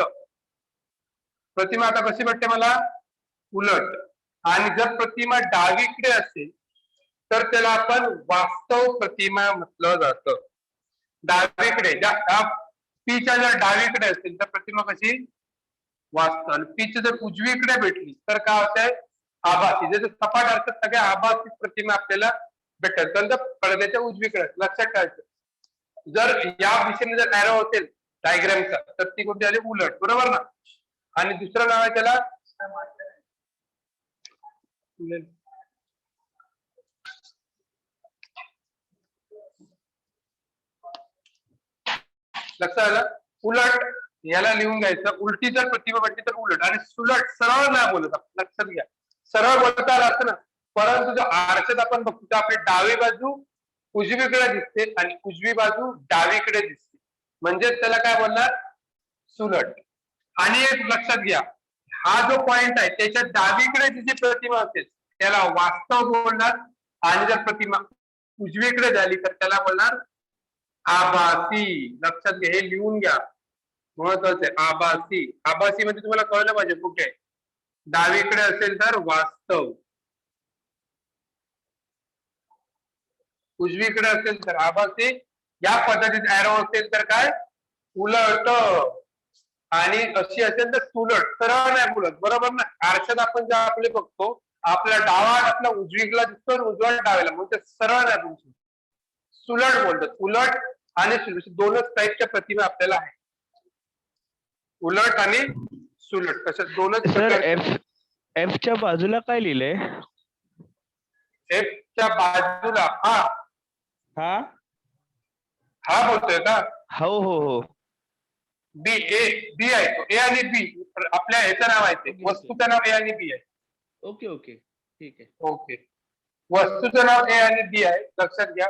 प्रतिमा आता कशी भेटते मला, उलट. आणि जर प्रतिमा डावीकडे असेल तर त्याला आपण वास्तव प्रतिमा म्हटलं जातं. डावीकडे पीच्या जर डावीकडे असेल तर प्रतिमा कशी, वास्तव. आणि पीच्या जर उजवीकडे भेटली तर काय होतंय, आभासी. जसं सपाट अर्थ सगळ्या आभासी प्रतिमा आपल्याला भेटतात, तर पडद्याच्या उजवीकडे. लक्षात ठेवायचं, जर या दिशेने जर एरो असेल डायग्रामचा तर ती कोणती आली, उलट. बरोबर ना. आणि दुसरं नाव आहे त्याला, लक्षात आलं, उलट. याला लिहून घ्यायचं, उलटी जर प्रतिमा भेटली तर उलट. आणि सुलट सरळ नाही बोलत, लक्षात घ्या. सरळ बोलता आलं असतं ना, परंतु जो आरशात आपण बघतो तर आपली डावी बाजू उजवीकडे दिसते आणि उजवी बाजू डावीकडे दिसते, म्हणजे त्याला काय बोलणार, सुलट. आणि एक लक्षात घ्या, हा जो पॉइंट आहे त्याच्या डावीकडे जी प्रतिमा असेल त्याला वास्तव बोलणार. आणि जर प्रतिमा उजवीकडे झाली तर त्याला बोलणार आभासी. लक्षात घ्या, हे लिहून घ्या, महत्वाचं आहे. आभासी. आभासी म्हणजे तुम्हाला कळलं पाहिजे कुठे, डावीकडे असेल तर वास्तव, उजवीकडे असेल तर आभासी. या पद्धतीत एरो असेल तर काय, उलट. आणि अशी असेल तर सुलट. सरळ नाही बोलत, बरोबर ना. आरशात आपण जे आपले बघतो, आपला डावा आपला उजवीकडला दिसतो आणि उजवा डाव्याला, म्हणजे सरळ नाही बोलतो, सुलट बोलतात. उलट आणि सुलट दोनच टाईपच्या प्रतिमा आपल्याला आहे, उलट आणि सुलट. कशा दोनच सर एफ च्या बाजूला काय लिहिलंय, एफ च्या बाजूला, हा हा हा बोलतोय का, हो हो हो, बी. बी आहे तो, ए आणि बी आपल्या ह्याचं नाव आहे, ते वस्तूचं नाव ए आणि बी आहे. ओके ओके ठीक आहे. ओके, वस्तूचं नाव ए आणि बी आहे, लक्षात घ्या.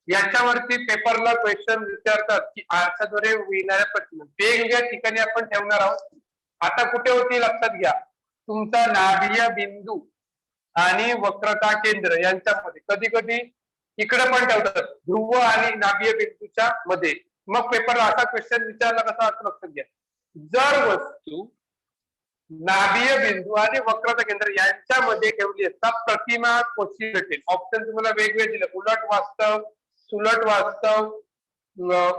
याच्यावरती पेपरला क्वेश्चन विचारतात की आरशाद्वारे येणाऱ्या प्रतिमा वेगवेगळ्या ठिकाणी आपण ठेवणार आहोत. आता कुठे होती लक्षात घ्या, तुमचा नाभीय बिंदू आणि वक्रता केंद्र यांच्यामध्ये. कधी कधी इकडे पण ठेवतात, ध्रुव आणि नाभीय बिंदूच्या मध्ये. मग पेपरला असा क्वेश्चन विचारला कसा असं लक्षात घ्या, जर वस्तू नाभीय बिंदू आणि वक्रता केंद्र यांच्यामध्ये ठेवली असता प्रतिमा कशी भेटेल. ऑप्शन तुम्हाला वेगवेगळे दिले, उलट वास्तव, सुलट वास्तव,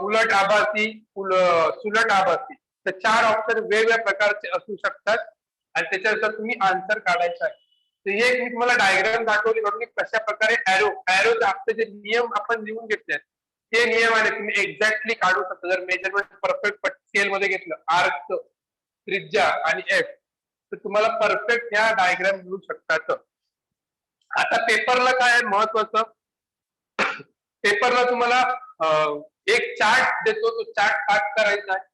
उलट आभासी, सुलट आभासी. तर 4 ऑप्शन वेगवेगळ्या प्रकारचे असू शकतात आणि त्याच्यानुसार तुम्ही आन्सर काढायचा आहे. तर हे मी तुम्हाला डायग्राम दाखवली म्हणून की कशा प्रकारे एरो आपले जे नियम आपण लिहून घेतले ते नियम आहे तुम्ही एक्झॅक्टली काढू शकता. जर मेजरमेंट परफेक्ट स्केल मध्ये घेतलं, आर्क, त्रिज्या आणि एफ, तर तुम्हाला परफेक्ट ह्या डायग्राम लिहू शकतात. आता पेपरला काय महत्वाचं, पेपरला तुम्हाला एक चार्ट देतो, तो चार्ट पाठ करायचा आहे.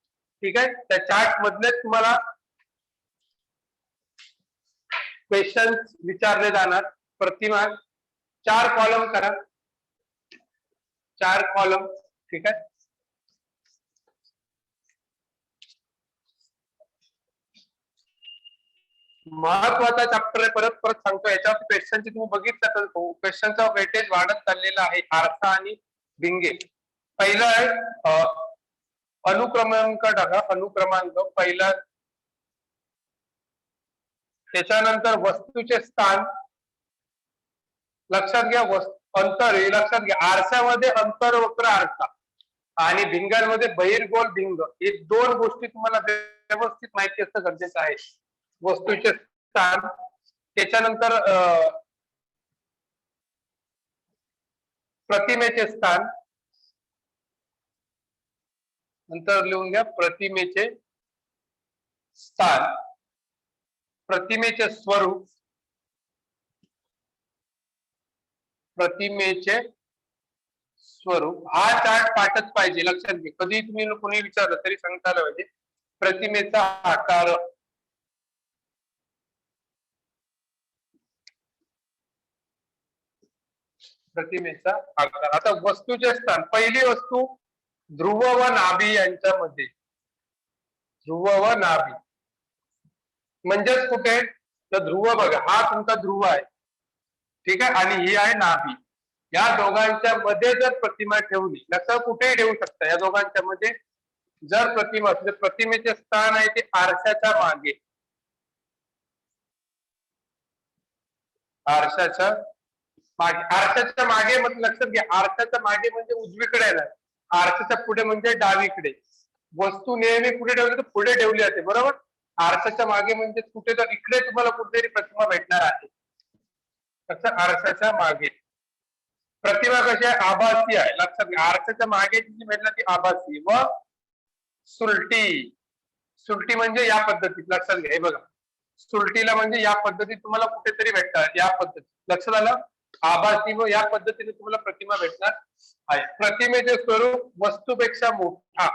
ठीक आहे, त्या चार्ट मधले तुम्हाला क्वेश्चन विचारले जाणार. प्रतिमा 4 कॉलम करा, 4 कॉलम. ठीक आहे, महत्वाचा चॅप्टर आहे, परत परत सांगतो. याच्यावर क्वेश्चनची तुम्ही बघितलं तर क्वेश्चनचा वेटेज वाढत चाललेला आहे, आरसा आणि भिंगे. पहिलं आहे अनुक्रमांक टाका, अनुक्रमांक पहिला. त्याच्यानंतर वस्तूचे स्थान, लक्षात घ्या. अंतर हे लक्षात घ्या, आरशामध्ये अंतर वक्र आरसा आणि भिंगांमध्ये बहिर्गोल भिंग, हे 2 गोष्टी तुम्हाला व्यवस्थित माहिती असणं गरजेचं आहे. वस्तूचे स्थान, त्याच्यानंतर प्रतिमेचे स्थान, नंतर लिहून घ्या प्रतिमेचे स्थान, प्रतिमेचे स्वरूप, प्रतिमेचे स्वरूप. हा चार्ट पाठच पाहिजे, लक्षात घ्या. कधी तुम्ही कोणी विचारलं तरी सांगता आलं पाहिजे. प्रतिमेचा आकार, प्रतिमेचा आकार. आता वस्तूचे स्थान, पहिली वस्तू ध्रुव व नाभी यांच्यामध्ये. ध्रुव व नाभी म्हणजेच कुठे, तर ध्रुव बघा, हा तुमचा ध्रुव आहे, ठीक आहे, आणि ही आहे नाभी. या दोघांच्या मध्ये जर प्रतिमा ठेवली, लक्षात कुठेही ठेवू शकता, या दोघांच्या मध्ये जर प्रतिमा असली, प्रतिमेचे स्थान आहे ते आरशाच्या मागे. आरशाच्या मागे, आरशाच्या मागे म्हणजे लक्षात घ्या, आरशाच्या मागे म्हणजे उजवीकडे आहे ना, आरशाच्या पुढे म्हणजे डावीकडे. वस्तू नेहमी कुठे ठेवली तर पुढे ठेवली जाते, बरोबर. आरशाच्या मागे म्हणजे कुठे, तर इकडे तुम्हाला कुठेतरी प्रतिमा भेटणार आहे, तसं आरशाच्या मागे. प्रतिमा कशी आहे, आभासी आहे, लक्षात घ्या. आरशाच्या मागे जी भेटणार ती आभासी. व सुलटी, सुलटी म्हणजे या पद्धतीत, लक्षात घ्या. हे बघा, सुलटीला म्हणजे या पद्धतीत तुम्हाला कुठेतरी भेटणार, या पद्धतीत, लक्षात आलं. आभासी व या पद्धतीने तुम्हाला प्रतिमा भेटणार आहे. प्रतिमेचे स्वरूप वस्तूपेक्षा मोठा.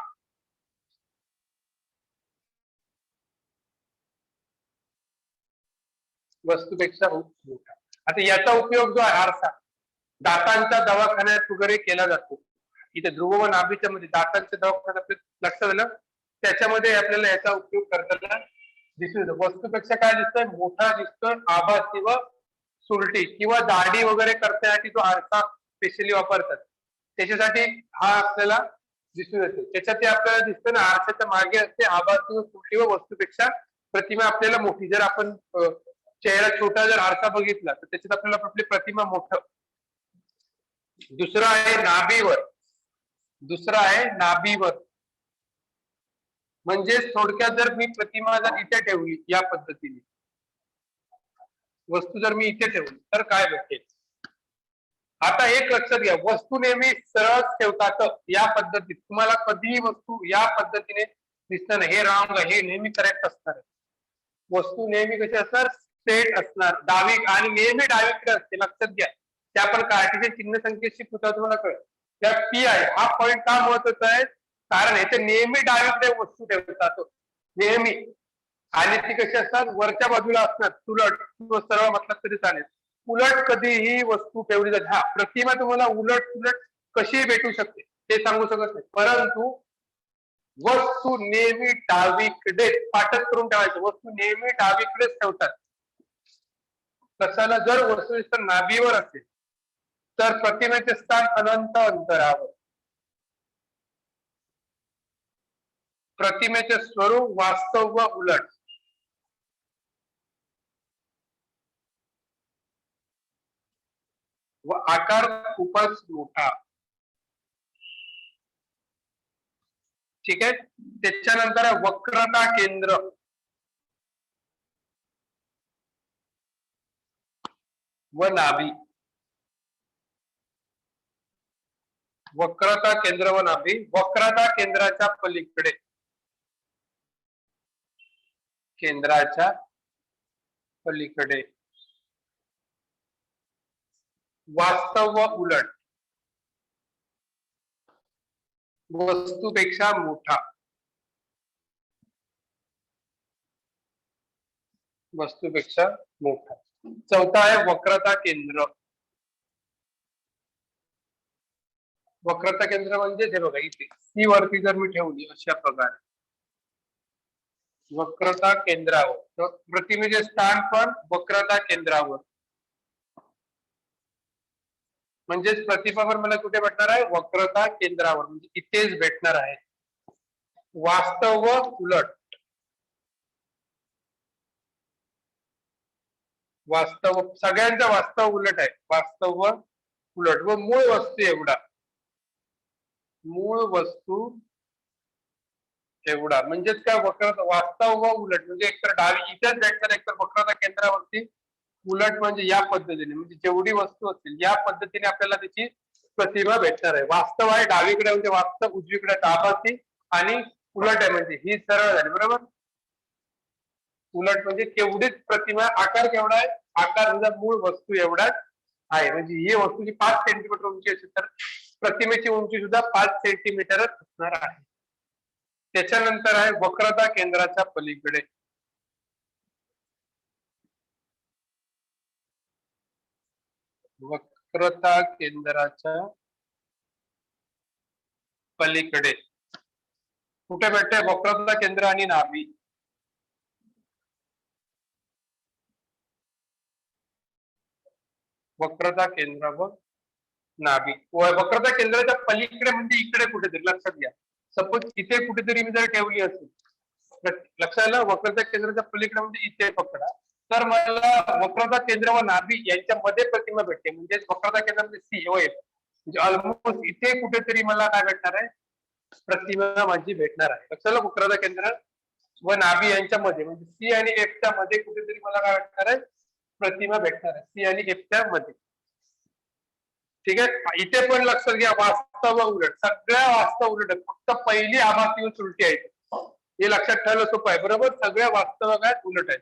वस्तूपेक्षा मोठा. आता याचा उपयोग जो आहे, आरसा दातांच्या दवाखान्यात वगैरे केला जातो. इथे ध्रुव व नाभीच्या मध्ये दातांच्या दवाखान्यात, लक्षात आलं, त्याच्यामध्ये आपल्याला याचा उपयोग करताना दिसून येतो. वस्तूपेक्षा काय दिसतोय, मोठा दिसतोय, आभासी व सुलटी, किंवा दाढी वगैरे करण्यासाठी जो आरसा स्पेशली वापरतात, त्याच्यासाठी हा आपल्याला दिसून येतो. त्याच्यात ते आपल्याला दिसतं ना, आरशाच्या मागे असते आभासी व सुलटी, व वस्तूपेक्षा प्रतिमा आपल्याला मोठी. जर आपण चेहरा छोटा जर आरसा बघितला तर त्याच्यात आपल्याला आपली प्रतिमा मोठं. दुसरं आहे नाभीवर. दुसरं आहे नाभीवर, म्हणजे थोडक्यात जर मी प्रतिमा जर इथे ठेवली, या पद्धतीने वस्तू जर मी इथे ठेवली तर काय भेटेल. आता एक लक्षात घ्या, वस्तू नेहमी सरळ ठेवतात, या पद्धतीत तुम्हाला कधीही वस्तू या पद्धतीने दिसणार नाही, हे रॉंग आहे, हे नेहमी करेक्ट असणार आहे. वस्तू नेहमी कशी असणार, स्ट्रेट असणार, डावी, आणि नेहमी डावीकडे असते, लक्षात घ्या. ते आपण कार्टेशियन चिन्ह संख्येशी तुम्हाला कळेल. त्या पी आहे, हा पॉईंट का महत्वाचा आहे, कारण याचे नेहमी डावीकडे वस्तू ठेवतात, नेहमी. आणि ती कशी असतात, वरच्या बाजूला असतात, उलट किंवा सरळ म्हटलं तरी चालेल. उलट कधीही वस्तू ठेवली जाते. हा, प्रतिमा तुम्हाला उलट उलट कशीही भेटू शकते, ते सांगू शकत नाही, परंतु वस्तू नेहमी डावीकडे, पाठच करून ठेवायचं, वस्तू नेहमी डावीकडेच ठेवतात. कशाला, जर वस्तू नाभीवर असेल तर प्रतिमेचे स्थान अनंत अंतरावर. प्रतिमेचे स्वरूप वास्तव व उलट. व आकार खूपच मोठा, ठीक आहे. त्याच्यानंतर वक्रता केंद्र व नाभी. वक्रता केंद्र व नाभी. वक्रता केंद्राच्या पलीकडे, केंद्राच्या पलीकडे. वास्तव व उलट, वस्तूपेक्षा मोठा. वस्तूपेक्षा मोठा. चौथा आहे वक्रता केंद्र. वक्रता केंद्र म्हणजे हे बघा, इथे सी वरती जर मी ठेवली अशा प्रकारे वक्रता केंद्रावर, तर प्रतिमेचे स्थान पण वक्रता केंद्रावर, म्हणजेच प्रतिमा मला कुठे भेटणार आहे, वक्रता केंद्रावर, म्हणजे इथेच भेटणार आहे. वास्तव व उलट. वास्तव, सगळ्यांचा वास्तव उलट आहे, वास्तव व उलट. व मूळ वस्तू एवढा. मूळ वस्तू एवढा म्हणजेच काय, वक्रता, वास्तव व उलट, म्हणजे एकतर डावी इथेच भेटणार, एकतर वक्रता केंद्रावरती, उलट म्हणजे या पद्धतीने, म्हणजे जेवढी वस्तू असतील या पद्धतीने आपल्याला त्याची प्रतिमा भेटणार आहे. वास्तव आहे डावीकडे, म्हणजे वास्तव उजवीकडे आभासी, आणि उलट आहे म्हणजे ही सरळ झाली, बरोबर. उलट म्हणजे केवढीच प्रतिमा, आकार केवढा आहे, आकार म्हणजे मूळ वस्तू एवढाच आहे, म्हणजे ही वस्तूची 5 सेंटीमीटर उंची असेल तर प्रतिमेची उंची सुद्धा 5 सेंटीमीटरच असणार आहे. त्याच्यानंतर आहे वक्रता केंद्राच्या पलीकडे. वक्रता केंद्राच्या पलीकडे कुठे भेटते वक्रता केंद्र आणि नाभी? वक्रता केंद्र व नाभी वक्रता केंद्राच्या पलीकडे म्हणजे इकडे कुठेतरी लक्षात घ्या. सपोज इथे कुठेतरी मी जर ठेवली असेल लक्षात आलं वक्रता केंद्राच्या पलीकडे म्हणजे इथे पकडा तर मला वक्रता केंद्र व नाभी यांच्यामध्ये प्रतिमा भेटते म्हणजे वक्रता केंद्रामध्ये सी होय म्हणजे ऑलमोस्ट इथे कुठेतरी मला काय भेटणार आहे प्रतिमा माझी भेटणार आहे. लक्षात आलं वक्रता केंद्र व नाभी यांच्यामध्ये म्हणजे सी आणि एफच्या मध्ये कुठेतरी मला काय भेटणार आहे प्रतिमा भेटणार आहे सी आणि एफच्या मध्ये. ठीक आहे इथे पण लक्षात घ्या वास्तव उलट सगळ्या वास्तव उलट फक्त पहिली आभासी उलटी आहे हे लक्षात ठेवलं सोपं आहे बरोबर. सगळ्या वास्तव काय उलट आहे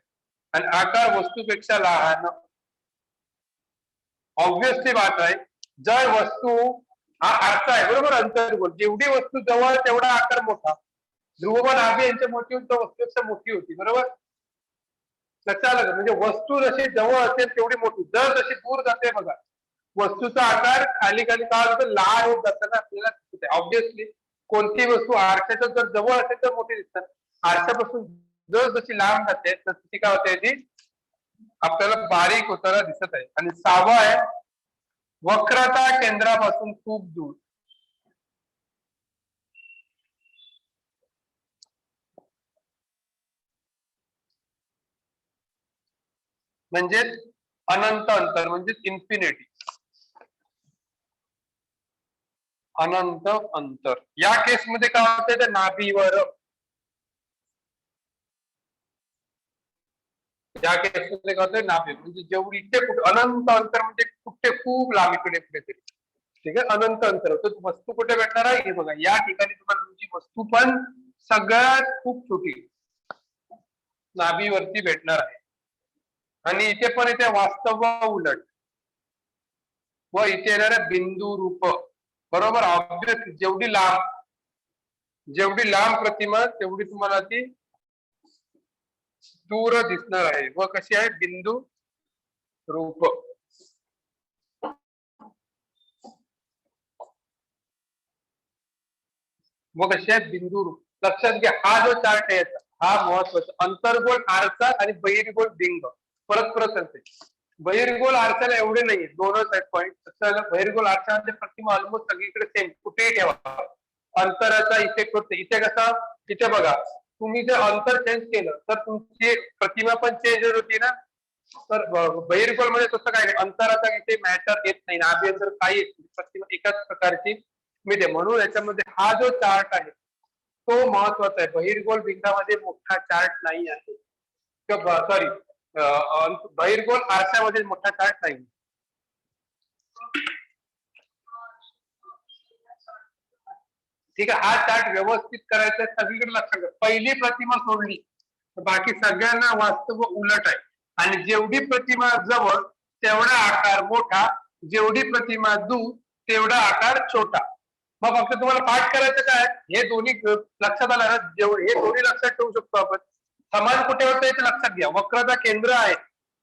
आणि आकार वस्तूपेक्षा लहान. ऑब्विसली बात आहे जर वस्तू हा आरसा आहे बरोबर अंतर्गोल जेवढी वस्तू जवळ तेवढा आकार मोठा. ध्रुवमान नाभी यांच्या मोठी वस्तूपेक्षा मोठी होती बरोबर. लक्षात आलं म्हणजे वस्तू जशी जवळ असेल तेवढी मोठी जर जशी दूर जाते बघा वस्तूचा आकार खाली खाली काय होतं लहान होत जाताना आपल्याला ऑब्विसली कोणती वस्तू आरशाच्या जर जवळ असेल तर मोठी दिसतात आरशापासून जर जशी लांब जाते तशी काय होते ती आपल्याला बारीक होताना दिसत आहे. आणि 6वा आहे वक्रता केंद्रापासून खूप दूर. म्हणजे अनंत अंतर म्हणजे इन्फिनिटी अनंत अंतर. या केसमध्ये काय होतंय त्या नाभीवर या केसमध्ये काय होतंय नाभी म्हणजे जेवढी इथे कुठे अनंत अंतर म्हणजे कुठे खूप लांब इकडे कुठेतरी. ठीक आहे अनंत अंतर तर वस्तू कुठे भेटणार आहे हे बघा या ठिकाणी तुम्हाला तुमची वस्तू पण सगळ्यात खूप छोटी नाभीवरती भेटणार आहे. आणि इथे पण इथे वास्तव उलट व इथे येणाऱ्या बिंदू रूप बरोबर. ऑब्जेक्ट जेवढी लांब प्रतिमा तेवढी तुम्हाला ती दूर दिसणार आहे व कशी आहे बिंदू रूप. व कशी आहे बिंदू रूप. लक्षात घ्या हा जो चार्ट आहे हा महत्वाचा अंतर्गोल आरसा आणि बहिर्गोल बिंब परत असते. बहिर्गोल आरशाला एवढे नाहीये दोनच आहेत पॉईंट. बहिर्गोल आरशामध्ये प्रतिमा ऑलमोस्ट सगळीकडे सेम कुठेही ठेवा अंतराचा इफेक्ट होते. इथे कसा इथे बघा तुम्ही जर अंतर चेंज केलं तर तुमची प्रतिमा पण चेंज होती ना. तर बहिर्गोल मध्ये तसं काय नाही अंतराचा इथे मॅटर येत नाही नाभी अंतर काही येत नाही प्रतिमा एकाच प्रकारची मिळते. म्हणून याच्यामध्ये हा जो चार्ट आहे तो महत्वाचा आहे. बहिर्गोल बिंबामध्ये मोठा चार्ट नाही आहे सॉरी बहिर्गोल आरशामध्ये मोठा चार्ट नाही. ठीक आहे हा चार्ट व्यवस्थित करायचा सगळीकडे लक्षात घ्या. पहिली प्रतिमा सोडली बाकी सगळ्यांना वास्तव उलट आहे आणि जेवढी प्रतिमा जवळ तेवढा आकार मोठा जेवढी प्रतिमा दूर तेवढा आकार छोटा. मग फक्त तुम्हाला पाठ करायचं काय हे दोन्ही लक्षात आलं ना हे दोन्ही लक्षात ठेवू शकतो आपण. समान कुठे होतं ते लक्षात घ्या वक्रता केंद्र आहे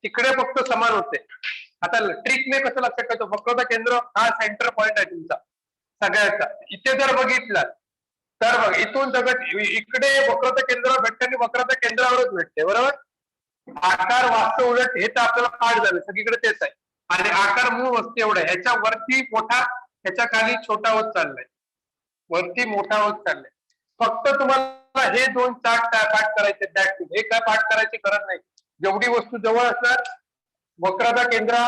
तिकडे फक्त समान होते. आता ट्रिकने कसं लक्षात ठेवतो वक्रता केंद्र हा सेंटर पॉइंट आहे तुमचा सगळ्याचा. इथे जर बघितलं तर बघ इथून सगळं इकडे वक्रता केंद्रावर भेटते आणि वक्रता केंद्रावरच भेटते बरोबर. आकार वास्तव उलट हे तर आपल्याला पाठ झालं सगळीकडे तेच आहे आणि आकार मूळ वस्तू एवढा आहे ह्याच्या वरती मोठा ह्याच्या खाली छोटा होत चाललाय वरती मोठा होत चाललाय. फक्त तुम्हाला हे दोन चार्ट पाठ करायचे दॅट हे काय पाठ करायची गरज नाही. जेवढी वस्तू जवळ असणार वक्रता केंद्रा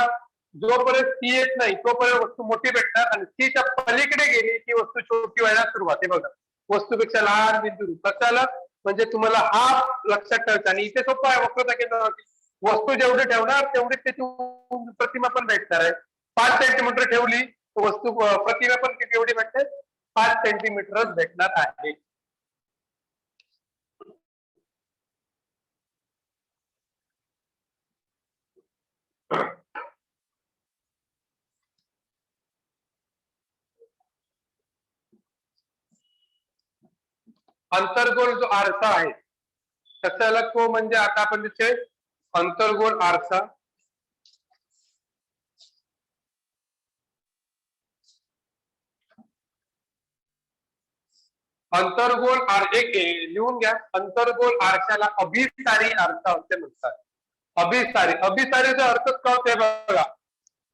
जोपर्यंत ती येत नाही तोपर्यंत वस्तू मोठी भेटणार आणि तीच्या पलीकडे गेली की वस्तू छोटी व्हायला सुरुवात आहे बघा. वस्तूपेक्षा लहान बिंदू कसं आलं म्हणजे तुम्हाला हा लक्षात ठेवायचा. आणि इथे सोपं आहे वक्रता केंद्रावरती वस्तू जेवढी ठेवणार तेवढी त्याची प्रतिमा पण भेटणार आहे. 5 सेंटीमीटर ठेवली वस्तू प्रतिमा पण किती एवढी भेटते 5 सेंटीमीटरच भेटणार आहे. अंतर्गोल जो आरसा आहे त्याला तो म्हणजे आता आपण तिथे अंतर्गोल आरसा अंतर्गोल एक लिहून घ्या, अंतर्गोल आरशाला अभिसारी आरसा असे म्हणतात. अभिसारीचा अर्थ काय होते बघा,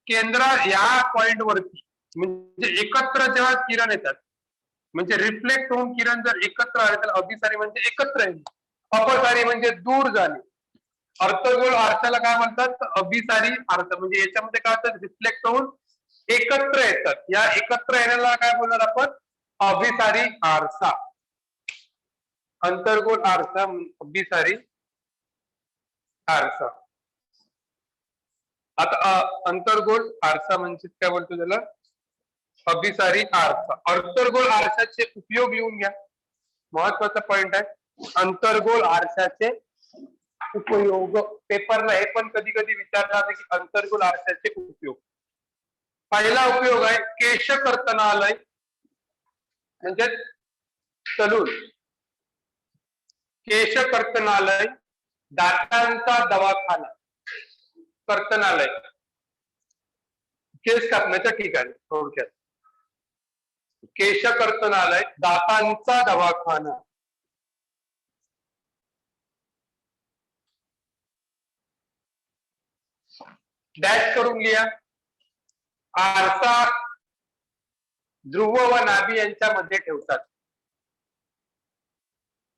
केंद्र या पॉइंट वरती म्हणजे एकत्र जेव्हा किरण येतात, म्हणजे रिफ्लेक्ट होऊन किरण जर एकत्र आले तर अभिसारी म्हणजे एकत्र येईल, अपसारी म्हणजे दूर जाणे. अर्धगोल आरशाला काय म्हणतात, अभिसारी आरसा म्हणजे याच्यामध्ये काय होतं, रिफ्लेक्ट होऊन एकत्र येतात. या एकत्र येण्याला काय बोलणार आपण, अभिसारी आरसा. अंतर्गोल आरसा, अभिसारी आरसा. आता अंतर्गोल आरसा म्हणजे काय बोलतो त्याला, अभिसारी आरसा. अंतर्गोल आरशाचे उपयोग लिहून घ्या, महत्वाचा पॉइंट आहे. अंतर्गोल आरशाचे उपयोग पेपरला हे पण कधी कधी विचारलं जातं की अंतर्गोल आरशाचे उपयोग. पहिला उपयोग आहे केशकर्तनालय म्हणजे सलून. केशकर्तनालय, दातांचा दवाखाना. कर्तनालय केस कापण्याच्या ठिकाणी, थोडक्यात केशकर्तनालय, दातांचा दवाखाना. डॅश करून लिहा. आरसा ध्रुव व नाभी यांच्यामध्ये ठेवतात.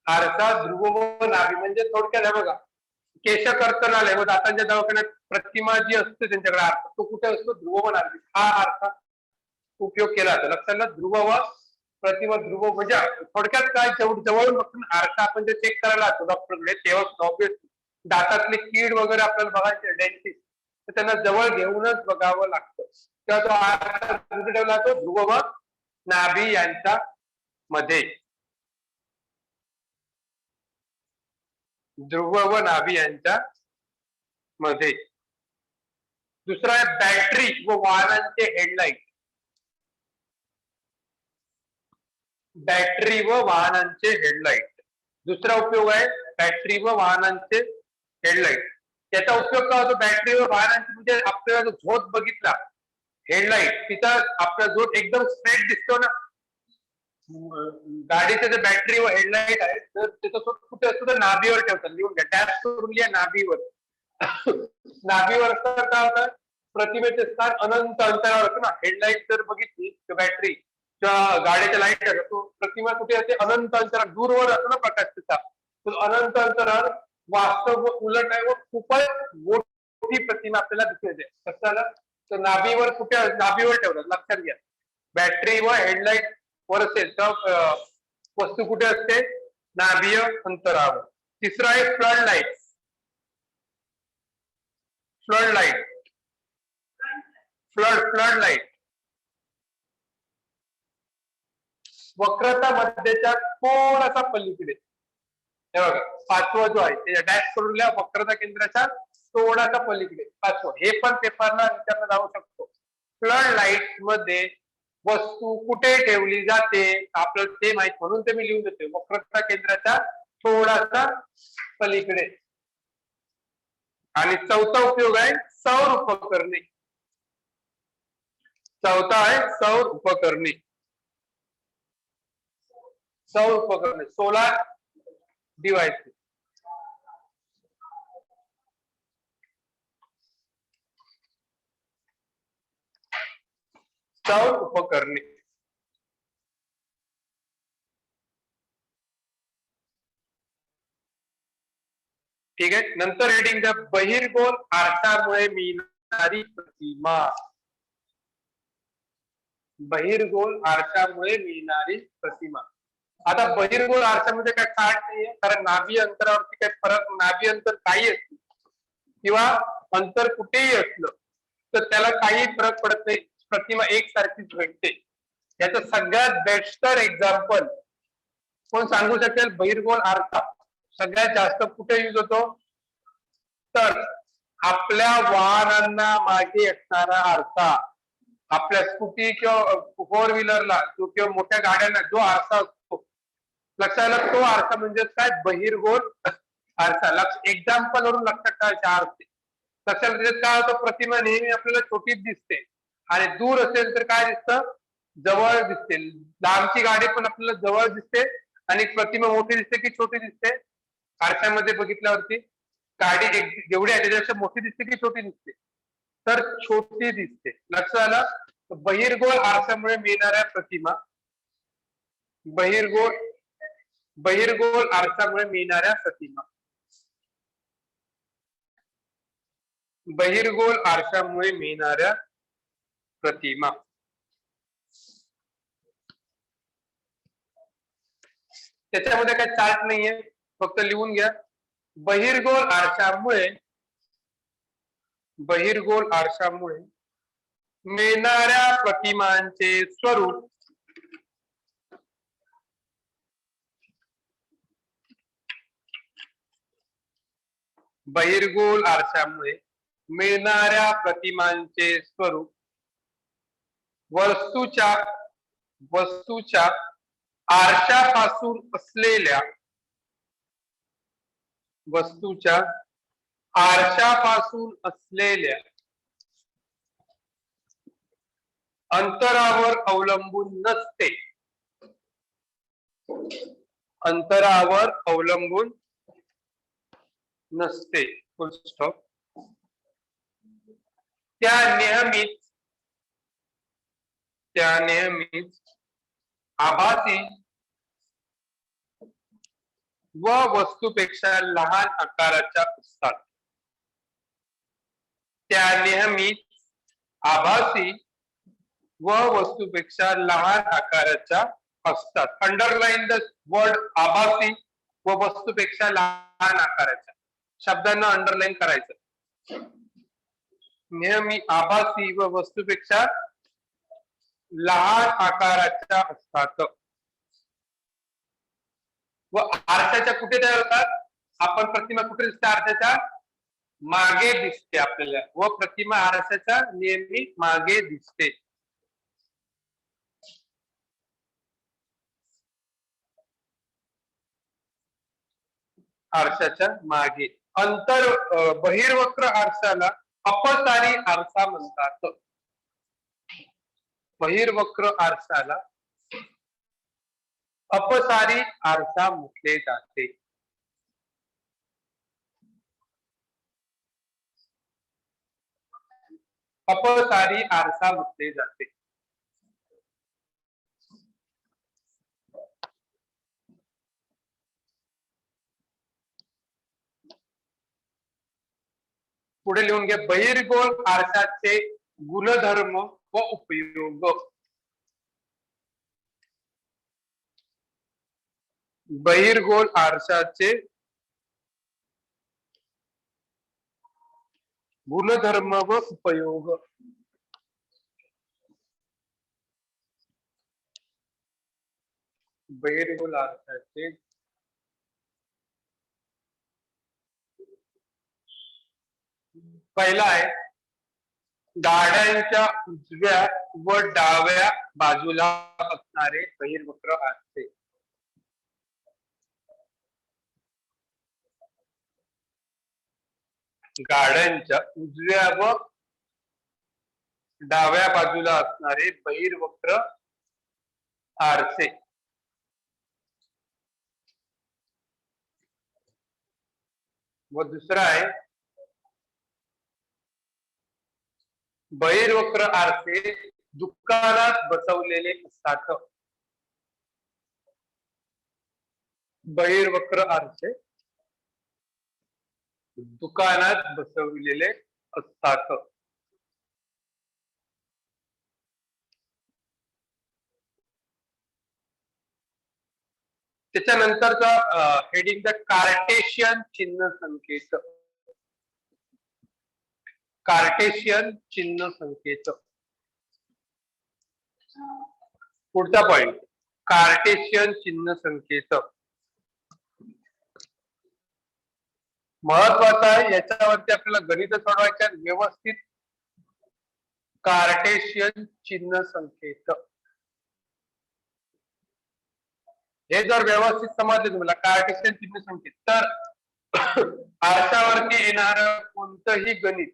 आरसा ध्रुव व नाभी म्हणजे थोडक्यात हे बघा, केशकर्तनालय व दातांच्या दवाखान्यात प्रतिमा जी असते त्यांच्याकडे आरसा तो कुठे असतो, ध्रुव व नाभी. हा आरसा उपयोग केला जातो. लक्षात, ध्रुव व प्रतिमा. ध्रुव म्हणजे थोडक्यात काय, जवळून बघून आरसा आपण जे चेक करायला जातो डॉक्टरकडे तेव्हा ऑब्विसली दातातले कीड वगैरे आपल्याला बघायचे, डेंटिस्ट, तर त्यांना जवळ घेऊनच बघावं लागतं. तेव्हा तो आरसा कुठे ठेवला जातो, ध्रुव व नाभी यांच्या मध्ये. ध्रुव व नाभी यांच्या मध्ये. दुसरा आहे बॅटरी व वाहनांचे हेडलाईट. बॅटरी व वाहनांचे हेडलाईट दुसरा उपयोग आहे, बॅटरी व वाहनांचे हेडलाईट. त्याचा उपयोग काय होतो, बॅटरी व वाहनांचे म्हणजे आपल्याला जो झोत बघितला हेडलाईट, तिचा आपला झोत एकदम स्ट्रेट दिसतो ना. गाडीचे जे बॅटरी व हेडलाईट आहे तर त्याचा झोत कुठे असतो, तर नाभीवर ठेवतात. लिहून घ्या, टॅप करून लिहा, नाभीवर. नाभीवर असतं काय होतं, प्रतिमेचे स्थान अनंत अंतरावर असतं ना. हेडलाईट जर बघितली तर बॅटरी गाडीच्या लाईट तो प्रतिमा कुठे असते, अनंत अंतरावर, दूरवर असतो ना प्रकाश त्याचा, तो अनंत अंतरावर वास्तव व उलट आहे व खूपच मोठी प्रतिमा आपल्याला दिसून येते. कशाला, तर नाभीवर कुठे, नाभीवर ठेवतात. लक्षात घ्या, बॅटरी व हेडलाईट वर असेल तर वस्तू कुठे असते, नाभीय अंतरावर. तिसरा आहे flood light. Flood light, flood light वक्रता मध्येच्या थोडासा पलीकडे. हे बघा, पाचवा जो आहे त्याच्या डॅश करून लिहा, वक्रता केंद्राच्या थोडासा पलीकडे. पाचवं हे पण पेपरला विचारलं जाऊ शकतो. फ्लड लाईट मध्ये वस्तू कुठे ठेवली जाते आपल्याला ते माहित, म्हणून ते मी लिहून देतोय, वक्रता केंद्राच्या थोडासा पलीकडे. आणि चौथा उपयोग आहे सौर उपकरणे. चौथा आहे सौर उपकरणे. सौर उपकरणे, सोलार डिव्हाइसेस. सौर उपकरणे. ठीक आहे. नंतर हेडिंग द्या, बहिर्गोल आरशामुळे मिळणारी प्रतिमा. बहिर्गोल आरशामुळे मिळणारी प्रतिमा. आता बहिर्गोल आरशामध्ये काय फाट नाहीये, कारण नाभी अंतरावरती काही फरक, नाभी अंतर काही असलं किंवा अंतर कुठेही असलं तर त्याला काही फरक पडत नाही, प्रतिमा एकसारखीच भेटते. याचं सगळ्यात बेस्टर एक्झाम्पल कोण सांगू शकेल, बहिर्गोल आरसा सगळ्यात जास्त कुठे युज होतो, तर आपल्या वाहनांना मागे असणारा आरसा. आपल्या स्कूटी किंवा फोर व्हीलरला किंवा मोठ्या गाड्यांना जो आरसा असतो, लक्षात आलं, तो आरसा म्हणजे काय, बहिर्गोल आरसा. एक्झाम्पल वरून लक्षात ठेवायचे आरसे. लक्षात काय होतं, प्रतिमा नेहमी आपल्याला छोटीच दिसते आणि दूर असेल तर काय दिसतं, जवळ दिसते, लांबची गाडी पण आपल्याला जवळ दिसते आणि प्रतिमा मोठी दिसते की छोटी दिसते? आरशामध्ये बघितल्यावरती गाडी जेवढी आहे त्याच्यापेक्षा मोठी दिसते की छोटी दिसते? तर छोटी दिसते. लक्षात आलं? बहिर्गोल आरशामुळे मिळणाऱ्या प्रतिमा, बहिर्गोल बहिर्गोल आरशामुळे मिळणाऱ्या प्रतिमा, बहिर्गोल आरशामुळे मिळणाऱ्या प्रतिमा. त्याच्यामध्ये काही चार्ट नाहीये, फक्त लिहून घ्या. बहिर्गोल आरशामुळे मिळणाऱ्या प्रतिमांचे स्वरूप बहिर्गोल आरशामुळे मिळणाऱ्या प्रतिमांचे स्वरूप वस्तूच्या आरशापासून असलेल्या अंतरावर अवलंबून नसते. फुल स्टॉप. त्या नेहमीच आभासी व वस्तूपेक्षा लहान आकाराच्या असतात. त्या नेहमीच आभासी व वस्तूपेक्षा लहान आकाराच्या असतात. अंडरलाईन द वर्ड आभासी व वस्तूपेक्षा लहान आकाराच्या शब्दांना अंडरलाईन करायचं. नेहमी आभासी व वस्तूपेक्षा लहान आकाराच्या असतात. व आरशाच्या कुठे तयार होतात? आपण प्रतिमा कुठे दिसते? आरशाच्या मागे दिसते आपल्याला, व प्रतिमा आरशाच्या नेहमी मागे दिसते. आरशाच्या मागे. बहिर्वक्र आरशाला अपसारी आरसा म्हणतात. बहिर्वक्र आरशाला अपसारी आरसा म्हटले जाते. अपसारी आरसा म्हटले जाते. पुढे लिहून घ्या. बहिर्गोल आरशाचे गुणधर्म व उपयोग. बहिर्गोल आरशाचे गुणधर्म व उपयोग. बहिर्गोल आरशाचे पहिला आहे, गाड्यांच्या उजव्या व डाव्या बाजूला असणारे बहिर्वक्र आरसे. गाड्यांच्या उजव्या व डाव्या बाजूला असणारे बहिर्वक्र आरसे. व दुसरा आहे, बहिर्वक्र आरसे दुकानात बसवलेले असतात. बहिर्वक्र आरसे दुकानात बसवलेले असतात. त्याच्यानंतरचा हेडिंग द कार्टेशियन चिन्ह संकेत. कार्टेशियन चिन्ह संकेत. पुढचा पॉइंट, कार्टेशियन चिन्ह संकेत महत्वाचा आहे. याच्यावरती आपल्याला गणित सोडवायचे आहेत व्यवस्थित. कार्टेशियन चिन्ह संकेत हे जर व्यवस्थित समजले तुम्हाला, कार्टेशियन चिन्ह संकेत, तर आरशावरती येणारं कोणतंही गणित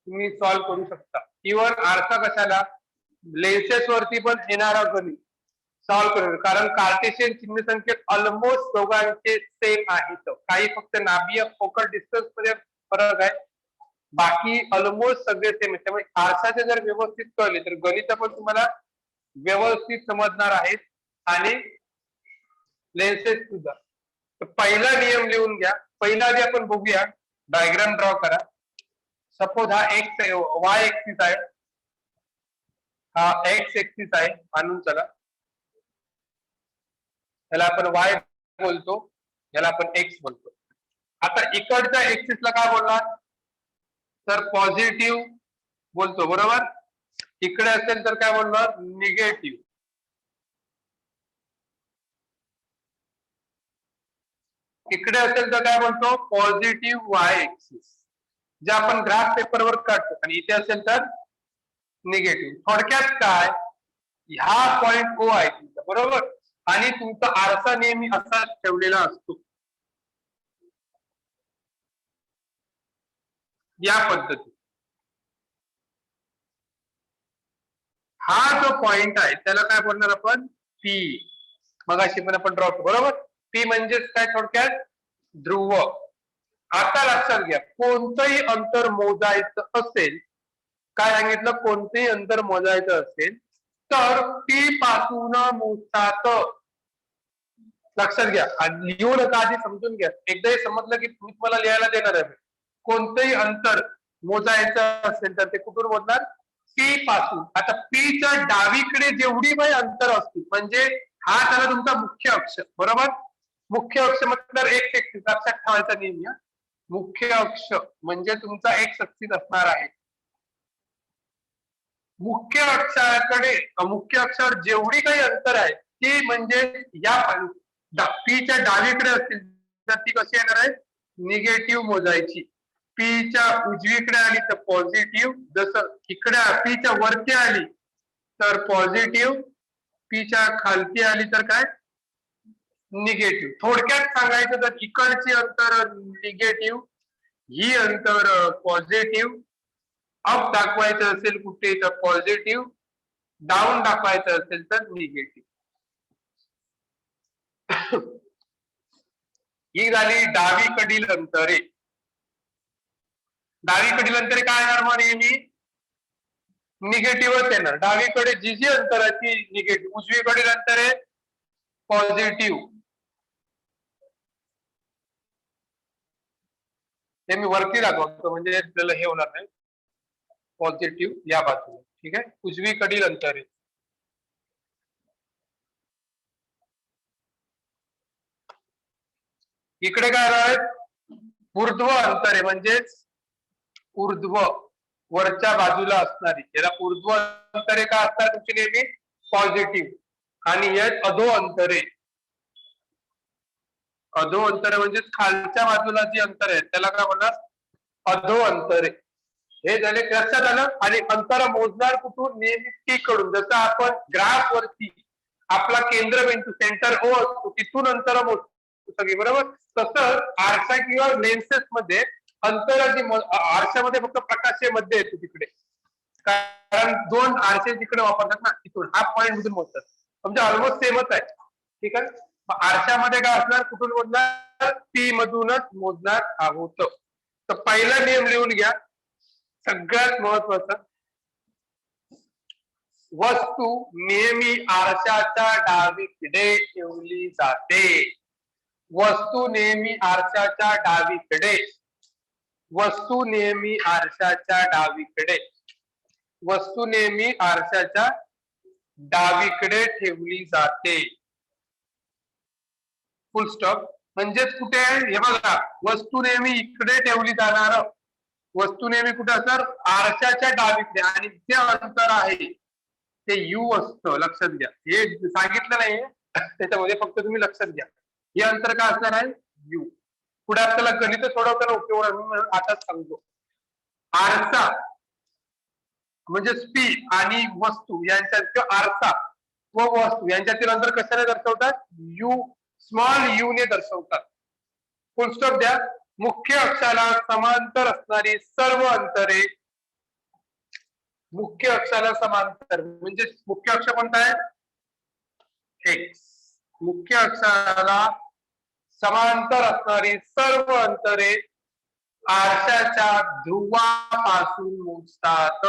तुम्ही सॉल्व्ह करू शकता. इव्हन आरसा कशाला, लेन्सेस वरती पण येणारा गणित सॉल्व्ह करेल, कारण कार्टेशियन चिन्ह संकेत ऑलमोस्ट दोघांचे सेम आहेत. काही फक्त नाभीय फोकल डिस्टन्स मध्ये फरक आहे, बाकी ऑलमोस्ट सगळे सेम आहेत. त्यामुळे आरसाचे जर व्यवस्थित कळले तर गणित पण तुम्हाला व्यवस्थित समजणार आहेत आणि लेन्सेस सुद्धा. तर पहिला नियम लिहून घ्या. पहिला आधी आपण बघूया, डायग्राम ड्रॉ करा. सपोज हा एक्स वाय एक्सिस आहे, हा एक्स एक्सिस आहे मानून चला. याला आपण वाय बोलतो, याला आपण एक्स बोलतो. आता इकडच्या एक्सिसला काय बोलणार, तर पॉझिटिव्ह बोलतो, बरोबर. इकडे असेल तर काय बोलणार, निगेटिव्ह. इकडे असेल तर काय बोलतो, पॉझिटिव्ह वाय एक्सिस, जे आपण ग्राफ पेपरवर काढतो. आणि इथे असेल तर निगेटिव्ह. थोडक्यात काय, ह्या पॉइंट ओ आहे तुमचा, बरोबर, आणि तुमचा आरसा नेहमी असाच ठेवलेला असतो या पद्धतीत. हा जो पॉइंट आहे त्याला काय बोलणार आपण, पी. मगाशी पण आपण ड्रॉ, बरोबर. पी म्हणजेच काय, थोडक्यात ध्रुव. आता लक्षात घ्या, कोणतंही अंतर मोजायचं असेल, काय सांगितलं, कोणतेही अंतर मोजायचं असेल तर पी पासून मोजतात. लक्षात घ्या, आणि लिहू नका, आधी समजून घ्या. एकदा हे समजलं की मी तुम्हाला लिहायला देणार आहे. कोणतेही अंतर मोजायचं असेल तर ते कुठून मोजणार, पी पासून. आता पी च्या डावीकडे जेवढी काही अंतर असतील, म्हणजे हा त्याला तुमचा मुख्य अक्ष, बरोबर. मुख्य अक्ष मतलब एक्स एक्सिस, लक्षात ठेवायचा नेहमी. मुख्य अक्ष म्हणजे तुमचा एक्स एक्सिस असणार आहे. मुख्य अक्षावर जेवढी काही अंतर आहे ती म्हणजे या पीच्या डावीकडे असतील तर ती कशी येणार आहे, निगेटिव्ह मोजायची. पीच्या उजवीकडे आली तर पॉझिटिव्ह, जसं इकडे पीच्या वरती आली तर पॉझिटिव्ह, पीच्या खालती आली तर काय, निगेटिव्ह. थोडक्यात सांगायचं तर इकडची अंतर निगेटिव्ह, ही अंतर पॉझिटिव्ह. अप दाखवायचं असेल कुठे तर पॉझिटिव्ह, डाऊन दाखवायचं असेल तर निगेटिव्ह. ही झाली डावीकडील अंतरे. डावीकडील अंतरे काय येणार, मग नेहमी निगेटिव्हच येणार. डावीकडे जी जी अंतर आहे ती निगेटिव्ह, उजवीकडील अंतरे पॉझिटिव्ह. हे मी वरती दाखवतो म्हणजे आपल्याला हे होणार नाही. पॉझिटिव्ह या बाजूला, ठीक आहे, उजवीकडील अंतरे. इकडे काय आहेत, ऊर्ध्व अंतरे, म्हणजेच ऊर्ध्व वरच्या बाजूला असणारी, याला ऊर्ध्व अंतरे का असतात तुमची नेहमी, पॉझिटिव्ह. आणि हे अधो अंतरे. अधो अंतरे म्हणजे खालच्या बाजूला जी अंतर आहे त्याला काय म्हणणार, अधो अंतरे. हे झाले, लक्षात आलं. आणि अंतर मोजणार कुठून, नेहमी टी कडून. जसं आपण ग्राफ वरती आपला केंद्रबिंदू सेंटर ओ असतो, तिथून अंतर मोजतो सगळी, बरोबर. तसं आरसा किंवा लेन्सेस मध्ये अंतराची, आरशामध्ये फक्त प्रकाश मध्ये येतो तिकडे, कारण दोन आरसे तिकडे वापरतात ना, तिथून हा पॉईंट मधून मोजतात. म्हणजे ऑलमोस्ट सेमच आहे, ठीक आहे. आरशामध्ये काय असणार, कुठून मोजणार, टी मधूनच मोजणार आहोत. तर पहिला नियम लिहून घ्या, सगळ्यात महत्वाचा. वस्तू नेहमी आरशाच्या डावीकडे ठेवली जाते. वस्तू नेहमी आरशाच्या डावीकडे, वस्तू नेहमी आरशाच्या डावीकडे, वस्तू नेहमी आरशाच्या डावीकडे ठेवली जाते. फुल स्टॉप. म्हणजेच कुठे आहे, हे बघा, वस्तू नेहमी इकडे ठेवली जाणार. वस्तू नेहमी कुठे असणार, आरशाच्या डावीकडे. आणि जे अंतर आहे ते यू असतं, लक्षात घ्या. हे सांगितलं नाही त्याच्यामध्ये, फक्त तुम्ही लक्षात घ्या. हे अंतर काय असणार आहे, यू. पुढे आपल्याला गणित सोडवताना उपयोग म्हणून आता सांगतो. आरसा म्हणजे पी आणि वस्तू यांच्यात, किंवा आरसा व वस्तू यांच्यातील अंतर कशाने दर्शवतात, यू, स्मॉल यू ने दर्शवतात. फुल स्टॉप द्या. मुख्य अक्षाला समांतर असणारी सर्व अंतरे मुख्य अक्षाला समांतर म्हणजे मुख्य अक्ष कोणता आहे एक्स. मुख्य अक्षाला समांतर असणारी सर्व अंतरे आरशाच्या ध्रुवापासून मोजतात.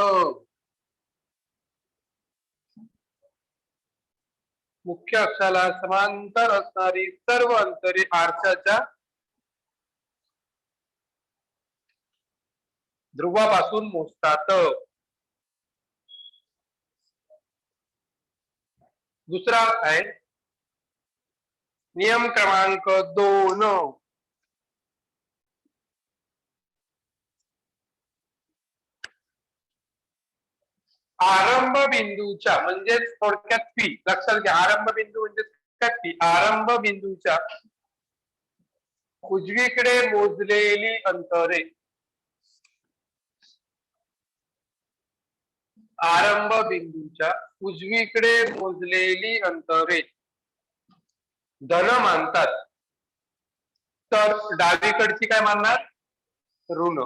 मुख्य अक्षाला समांतर असणारी सर्व अंतरे आरशाच्या ध्रुवापासून मोजतात. दुसरा आहे नियम क्रमांक 2. आरंभ बिंदूच्या म्हणजेच थोडक्यात पी लक्षात घ्या. आरंभ बिंदू म्हणजे काय पी. आरंभ बिंदूच्या उजवीकडे मोजलेली अंतरे आरंभ बिंदूच्या उजवीकडे मोजलेली अंतरे धन मानतात तर डावीकडची काय मानणार ऋण.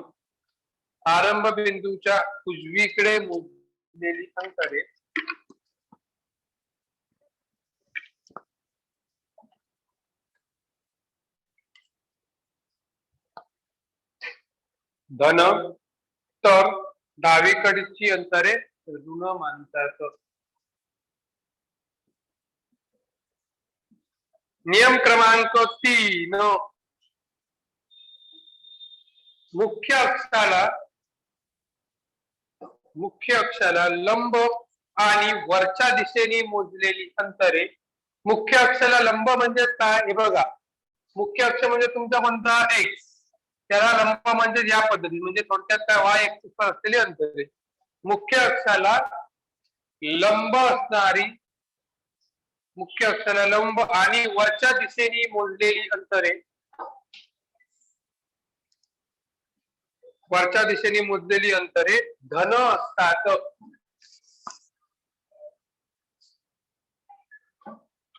आरंभ बिंदूच्या उजवीकडे मोजलेली अंतरे धन तर डावीकडची अंतरे ऋण मानतात. नियम क्रमांक 3. मुख्य अक्षाला लंब आणि वरच्या दिशेने मोजलेली अंतरे. मुख्य अक्षाला लंब म्हणजे काय हे बघा. मुख्य अक्ष म्हणजे तुमचा कोणता एक्स. त्याला लंब म्हणजे या पद्धती म्हणजे थोडक्यात काय वाय एक्सिस वर असलेली अंतरे. मुख्य अक्षाला लंब असणारी मुख्य अक्षाला लंब आणि वरच्या दिशेने मोजलेली अंतरे वरच्या दिशेने मोजलेली अंतरे धन असतात.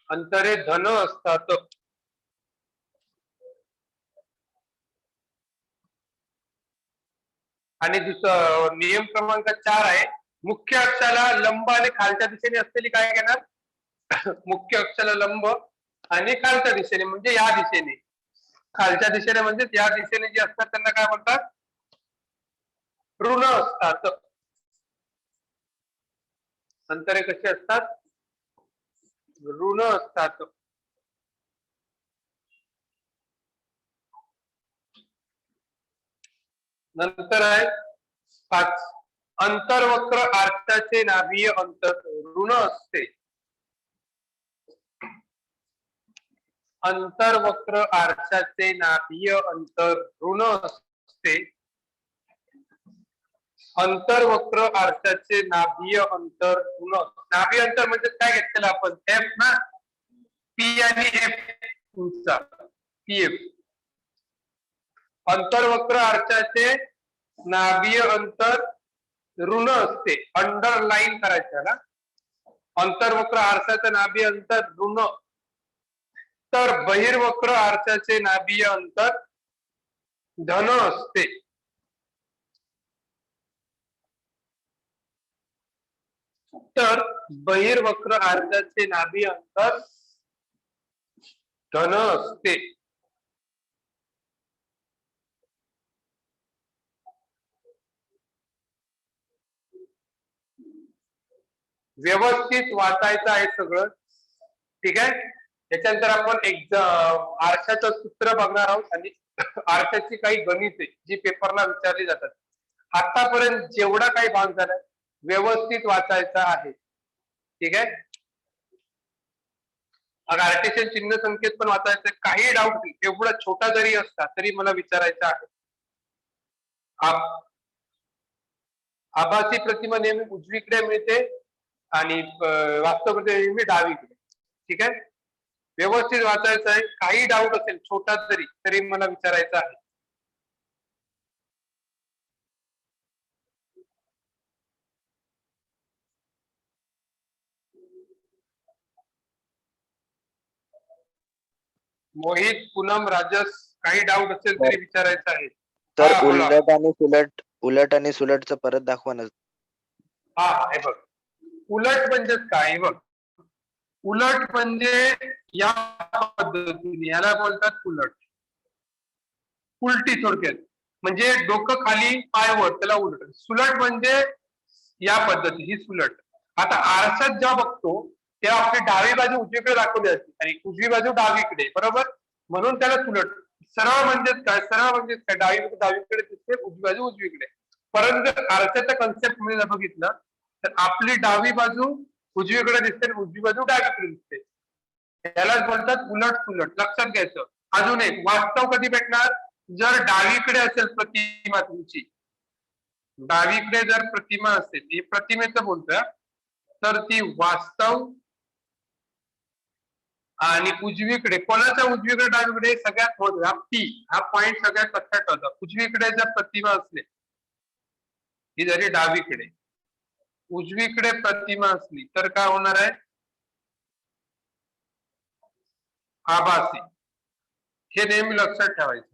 अंतरे धन असतात. आणि दुसरा नियम क्रमांक 4 आहे मुख्य अक्षाला लंब आणि खालच्या दिशेने असलेली काय घेणार. मुख्य अक्षाला लंब आणि खालच्या दिशेने म्हणजे या दिशेने. खालच्या दिशेने म्हणजे या दिशेने जे असतात त्यांना काय म्हणतात ऋण असतात. अंतरे कशी असतात ऋण असतात. नंतर आहे 5 अंतर्वक्र आरशाचे नाभीय अंतर ऋण असते. अंतर्वक्र आरशाचे नाभीय अंतर ऋण असते. अंतर्वक्र आरशाचे नाभीय अंतर ऋण. नाभीय अंतर म्हणजे काय घेतलेलं आपण एफ ना. पी आणि एफ तुमचा पी एफ. अंतर्वक्र आरशाचे नाभीय अंतर ऋण असते. अंडरलाईन करायचं ना. अंतर्वक्र आरशाचे नाभीय अंतर ऋण तर बहिर्वक्र आरशाचे नाभीय अंतर धन असते. तर बहिर्वक्र आरशाचे नाभीय अंतर धन असते. व्यवस्थित वाचायचं आहे सगळं. ठीक आहे. त्याच्यानंतर आपण आरशाचं सूत्र बघणार आहोत आणि आरशाची काही गणिते जी पेपरला विचारली जातात. आतापर्यंत जेवढा काही भाग झाला व्यवस्थित वाचायचा आहे. ठीक आहे. कार्टेशियन चिन्ह संकेत पण वाचायचं. काही डाऊट एवढा छोटा जरी असता तरी मला विचारायचं आहे. आभासी प्रतिमा नेहमी उजवीकडे मिळते आणि वास्तव नेहमी डावीकडे. ठीक आहे. व्यवस्थित वाचायचं आहे. काही डाऊट असेल छोटा तरी मला विचारायचं आहे. मोहित पूनम राजस काही डाऊट असेल तरी विचारायचं आहे. तर उलट आणि सुलटचं परत दाखवा ना. हा हे बघ, उलट म्हणजेच काय हे बघ, उलट म्हणजे या पद्धतीने, याला बोलतात उलट, उलटी थोडक्यात. म्हणजे डोकं खाली पाय वर, त्याला उलट. सुलट म्हणजे या पद्धती, ही सुलट. आता आरशात जेव्हा बघतो तेव्हा आपली डावी बाजू उजवीकडे दाखवली असते आणि उजवी बाजू डावीकडे, बरोबर, म्हणून त्याला सुलट. सरळ म्हणजेच काय, सरळ म्हणजेच काय, डावी बाजू डावीकडे दिसते, उजवी बाजू उजवीकडे. परंतु जर आरशाच्या कन्सेप्ट मध्ये जर बघितलं तर आपली डावी बाजू उजवीकडे दिसते आणि उजवी बाजू डावीकडे दिसते. त्यालाच बोलतात उलट सुलट. लक्षात घ्यायचं. अजून एक, वास्तव कधी भेटणार, जर डावीकडे असेल प्रतिमा तुमची, डावीकडे जर प्रतिमा असेल, ही प्रतिमेचं बोलतोय, तर ती वास्तव. आणि उजवीकडे, कोणाच्या उजवीकडे डावीकडे, सगळ्यात महत्त्वाचा हा पी, हा पॉइंट सगळ्यात लक्षात ठेवायचा. उजवीकडे जर प्रतिमा असली, ही जरी डावीकडे, उजवीकडे प्रतिमा असली तर काय होणार आहे, आभासी. हे नेहमी लक्षात ठेवायचं.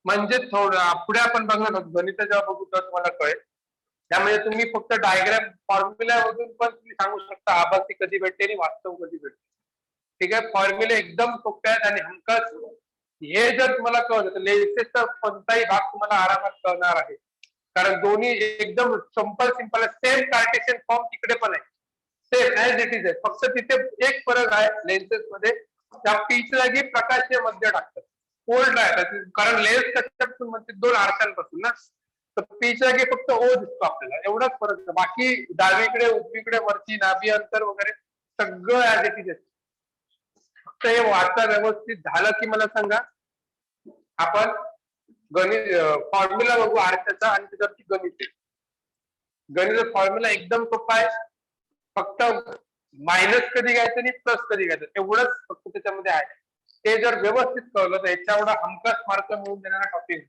म्हणजे थोडं पुढे आपण बघणार आहोत, गणित जेव्हा बघू तर तुम्हाला कळेल. त्यामुळे तुम्ही फक्त डायग्राम फॉर्म्युल्यामधून पण तुम्ही सांगू शकता आभासी कधी भेटते आणि वास्तव कधी भेटते. ठीक आहे, फॉर्म्युले एकदम सोपे आहेत आणि हमखास हे जर तुम्हाला कळलं तर लेन्सेसचा कोणताही भाग तुम्हाला आरामात कळणार आहे. कारण दोन्ही एकदम सिंपल सेम कार्टेशियन फॉर्म तिकडे पण आहे, सेम ऍज इट इज आहे. फक्त तिथे एक फरक आहे लेन्सेस मध्ये, त्या पीच्या जागी प्रकाशीय मध्य टाकतात, कोल्ड आहे. कारण लेन्स कशापासून म्हणते, दोन आरशांपासून ना, तर पीच्या जागी फक्त ओ दिसतो आपल्याला, एवढाच फरक आहे. बाकी डावीकडे उजवीकडे वरती नाभी अंतर वगैरे सगळं ऍज इट इज आहे. फक्त हे वाचा व्यवस्थित झालं की मला सांगा, आपण गणित फॉर्म्युला बघू आरशाचा आणि त्याच्यावरती गणित आहे. गणित फॉर्म्युला एकदम सोपा आहे, फक्त मायनस कधी घ्यायचं आणि प्लस कधी घ्यायचं एवढंच फक्त त्याच्यामध्ये आहे. ते जर व्यवस्थित कळलं तर याच्या एवढा हमखास मार्क मिळवून देणारा टॉपिक.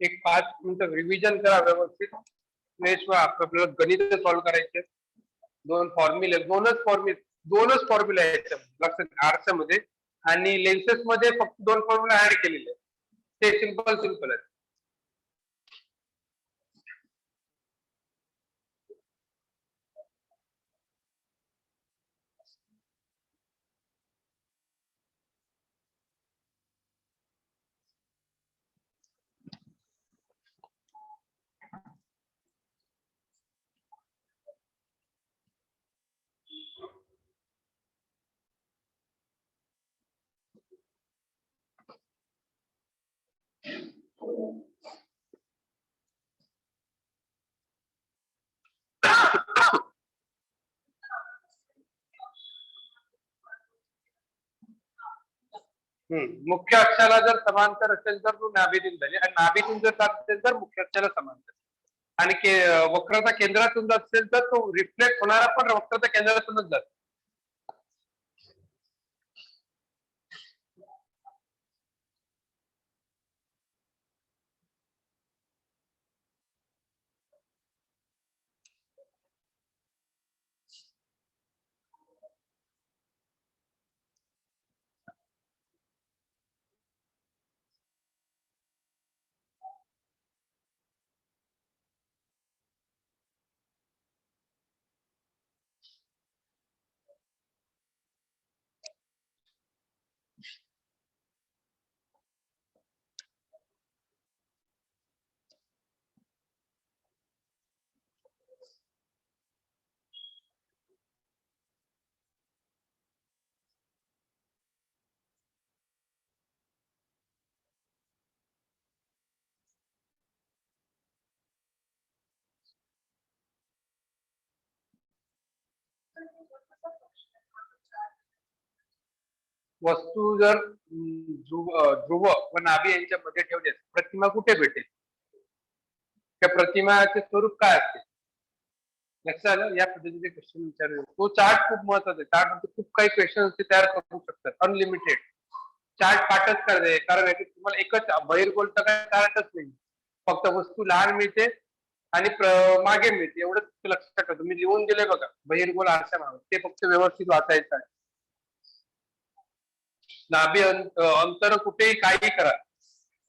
एक 5 मिनिटं रिव्हिजन करा व्यवस्थित. त्याशिवाय आपल्याला गणित सॉल्व्ह करायचे. दोनच फॉर्म्युले आहेत लक्षात आरशामध्ये, आणि लेन्सेस मध्ये फक्त 2 फॉर्म्युला ऍड केलेले आहेत. ते सिंपल आहेत. मुख्य अक्षाला जर समांतर असेल तर तो नाभीतून झाली, आणि नाभीतून जर जात असेल तर मुख्य अक्षाला समांतर. आणि वक्रता केंद्रातून जात असेल तर तो रिफ्लेक्ट होणारा पण वक्रता केंद्रातूनच जातो. वस्तू जर ध्रुव व नाभी यांच्यामध्ये ठेवले प्रतिमा कुठे भेटेल? त्या प्रतिमाचे स्वरूप काय असते? लक्षात आलं? या पद्धतीचे क्वेश्चन विचारले. तो चार्ट खूप महत्वाचा आहे. चार्ट मध्ये खूप काही क्वेश्चन तयार करू शकतात, अनलिमिटेड. चार्ट पाठच करते, कारण तुम्हाला एकच बहिर्गोलचा काय चार्टच नाही, फक्त वस्तू लहान मिळते आणि मागे मिळते, एवढंच लक्षात ठेवा. मी लिहून दिले बघा, बहिर्गोल आरसा नाव, ते फक्त व्यवस्थित वाचायचं आहे. नाभी अंतर कुठेही काही करा,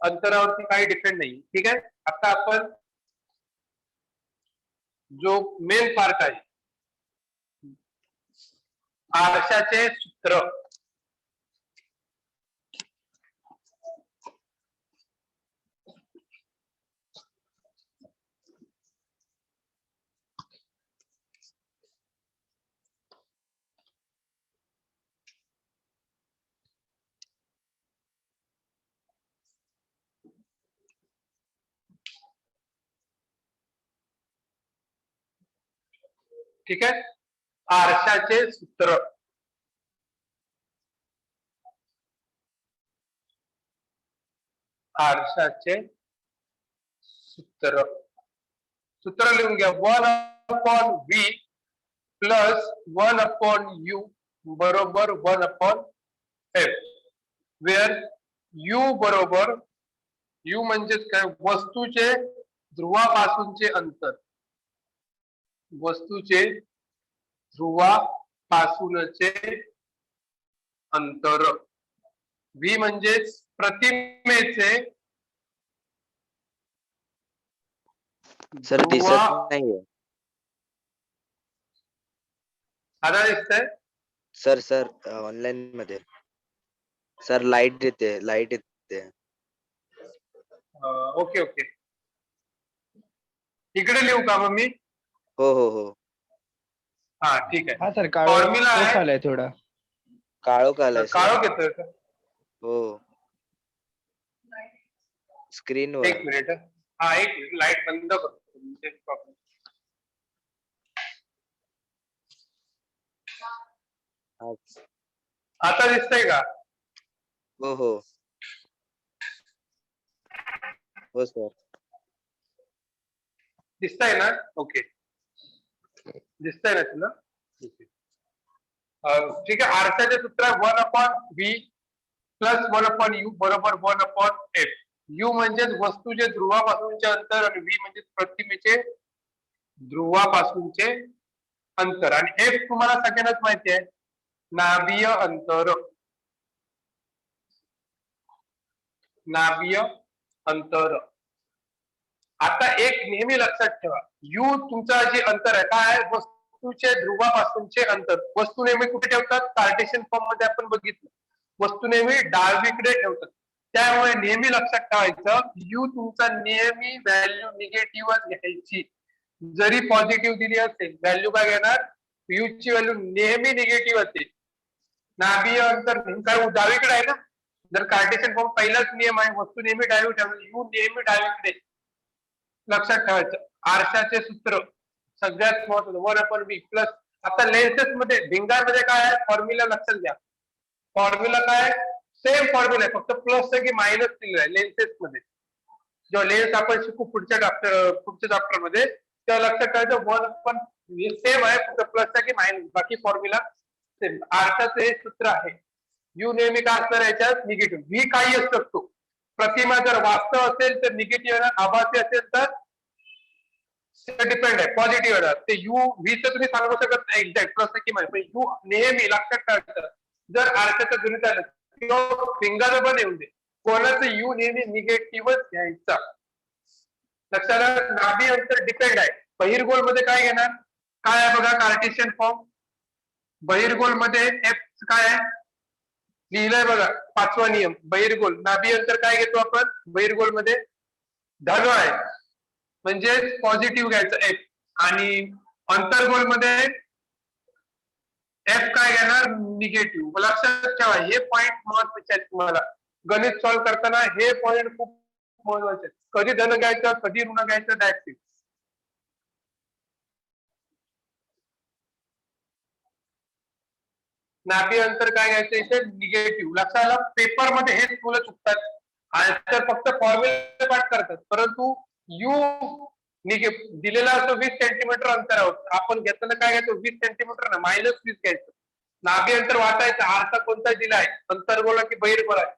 अंतरावरती काही डिपेंड नाही. ठीक आहे. आता आपण जो मेन पार्ट आहे, आरशाचे सूत्र. ठीक आहे. आरशाचे सूत्र. आरशाचे सूत्र. सूत्र लिहून घ्या. 1/v प्लस 1/u बरोबर 1/f, वेअर u बरोबर, u म्हणजेच काय, वस्तूचे ध्रुवापासूनचे अंतर. वस्तूचे ध्रुवापासूनचे अंतर. v म्हणजेच प्रतिमेचे सर दिसत नाहीये. आता दिसतंय सर सर ऑनलाईन मध्ये सर लाईट येते. Okay okay. इकडे लिहू का मग मी? हो हो हो. हा ठीक आहे. हा सर, फॉर्म्युला आहे, आलाय थोडा काळोख आलाय सर. काळोख येतोय का? हो. स्क्रीनवर. एक मिनिट. हा एक मिनिट, लाईट बंद करतो. आता दिसतंय का? हो हो हो सर. दिसतंय ना? ओके. दिसतंय ना तुला? ठीक आहे. आरशाचे सूत्र 1/v प्लस 1/u बरोबर 1/f. u म्हणजे वस्तूचे ध्रुवापासूनचे अंतर आणि v म्हणजे प्रतिमेचे ध्रुवापासूनचे अंतर, आणि f तुम्हाला सगळ्यांनाच माहिती आहे, नाभीय अंतर. नाभीय अंतर. आता एक नेहमी लक्षात ठेवा, u तुमचा जे अंतर आहे काय आहे? वस्तूचे ध्रुवापासूनचे अंतर. वस्तू नेहमी कुठे ठेवतात? कार्टेशियन फॉर्म मध्ये आपण बघितलं, वस्तू नेहमी डावीकडे ठेवतात. त्यामुळे नेहमी लक्षात ठेवायचं, u तुमचा नेहमी व्हॅल्यू निगेटिव्हच घ्यायची. जरी पॉझिटिव्ह दिली असेल, व्हॅल्यू काय घेणार? u ची व्हॅल्यू नेहमी निगेटिव्ह असेल. नाभीय अंतर काय डावीकडे आहे ना? जर कार्टेशियन फॉर्म पहिलाच नियम आहे, वस्तू नेहमी डावी ठेवायची, u नेहमी डावीकडे. लक्षात ठेवायचं. आरशाचे सूत्र सगळ्यात महत्वाचं 1/v प्लस. आता लेन्सेस मध्ये, भिंगांमध्ये काय आहे? फॉर्म्युला लक्षात घ्या. फॉर्म्युला काय? सेम फॉर्म्युला आहे, फक्त प्लस की मायनस दिलेला आहे लेन्सेस मध्ये. जेव्हा लेन्स आपण शिकू पुढच्या चॅप्टर मध्ये, तेव्हा लक्षात ठेवायचं 1/v सेम आहे, फक्त प्लस की मायनस, बाकी फॉर्म्युला सेम. आरशाचं हे सूत्र आहे. u नेहमी काय असणार याच्यात? निगेटिव्ह. v काही असू शकतो. प्रतिमा जर वास्तव असेल तर निगेटिव्ह येणार, आभासी असेल तर डिपेंड आहे, पॉझिटिव्ह येणार. ते u v चं तुम्ही सांगू शकत नाही एक्झॅक्ट प्लस की मायनस. u नेहमी लक्षात ठेवायचं, जर आरशाचं गणित आलं किंवा फिंगर पण येऊन दे, कोणाचं u नेहमी निगेटिव्हच घ्यायचा. लक्षात आलं? नाभी अंतर डिपेंड आहे. बहिर्गोल मध्ये काय घेणार? काय आहे बघा, कार्टेशियन फॉर्म. बहिर्गोल मध्ये f काय आहे? लिहिलंय बघा, 5वा नियम. बहिर्गोल नाभी अंतर काय घेतो आपण? बहिर्गोल मध्ये धन आहे, म्हणजे पॉझिटिव्ह घ्यायचं f. आणि अंतर्गोल मध्ये f काय घेणार? निगेटिव्ह. लक्षात ठेवा, हे पॉइंट महत्वाचे आहेत. तुम्हाला गणित सॉल्व्ह करताना हे पॉइंट खूप महत्वाचे आहेत. कधी धन घ्यायचं, कधी ऋण घ्यायचं, डायरेक्ट. नाभी अंतर काय घ्यायचं इथे निगेटिव्ह. लक्षात आलं, पेपर मध्ये हेच मुलं चुकतात. आन्सर फक्त फॉर्म्युला पाठ करतात, परंतु यू दिलेला असतो 20 सेंटीमीटर अंतरावर, आपण घेताना काय घ्यायचो 20 सेंटीमीटर ना -20 घ्यायचं. नाभी अंतर वाचायचं, आरसा कोणता दिलाय, अंतर्गोल की बहिर्गोल आहे.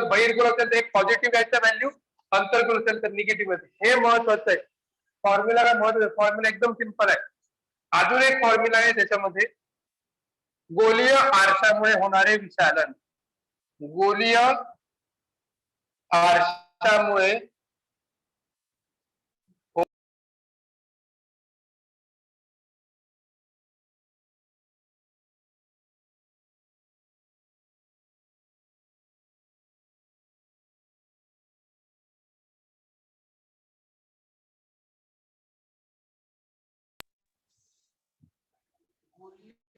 बहिर्गोल असेल तर एक पॉझिटिव्ह घ्यायचा व्हॅल्यू, अंतर्गोल असेल तर निगेटिव्ह घ्यायचं. हे महत्वाचं आहे. फॉर्म्युला काय महत्वाचं, फॉर्म्युला एकदम सिंपल आहे. अजून एक फॉर्म्युला आहे त्याच्यामध्ये, गोलीय आरशामुळे होणारे विचालन. गोलीय आरशामुळे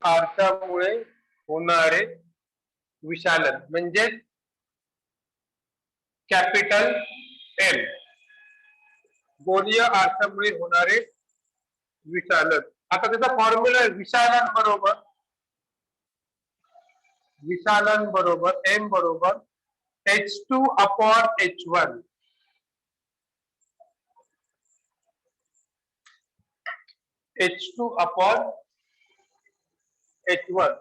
आरशामुळे होणारे विशालन म्हणजे कॅपिटल एम. गोलीय आरशामुळे होणारे विशालन. आता त्याचा फॉर्म्युला आहे, विशालन बरोबर एम बरोबर H2 upon H1. H2 upon H1.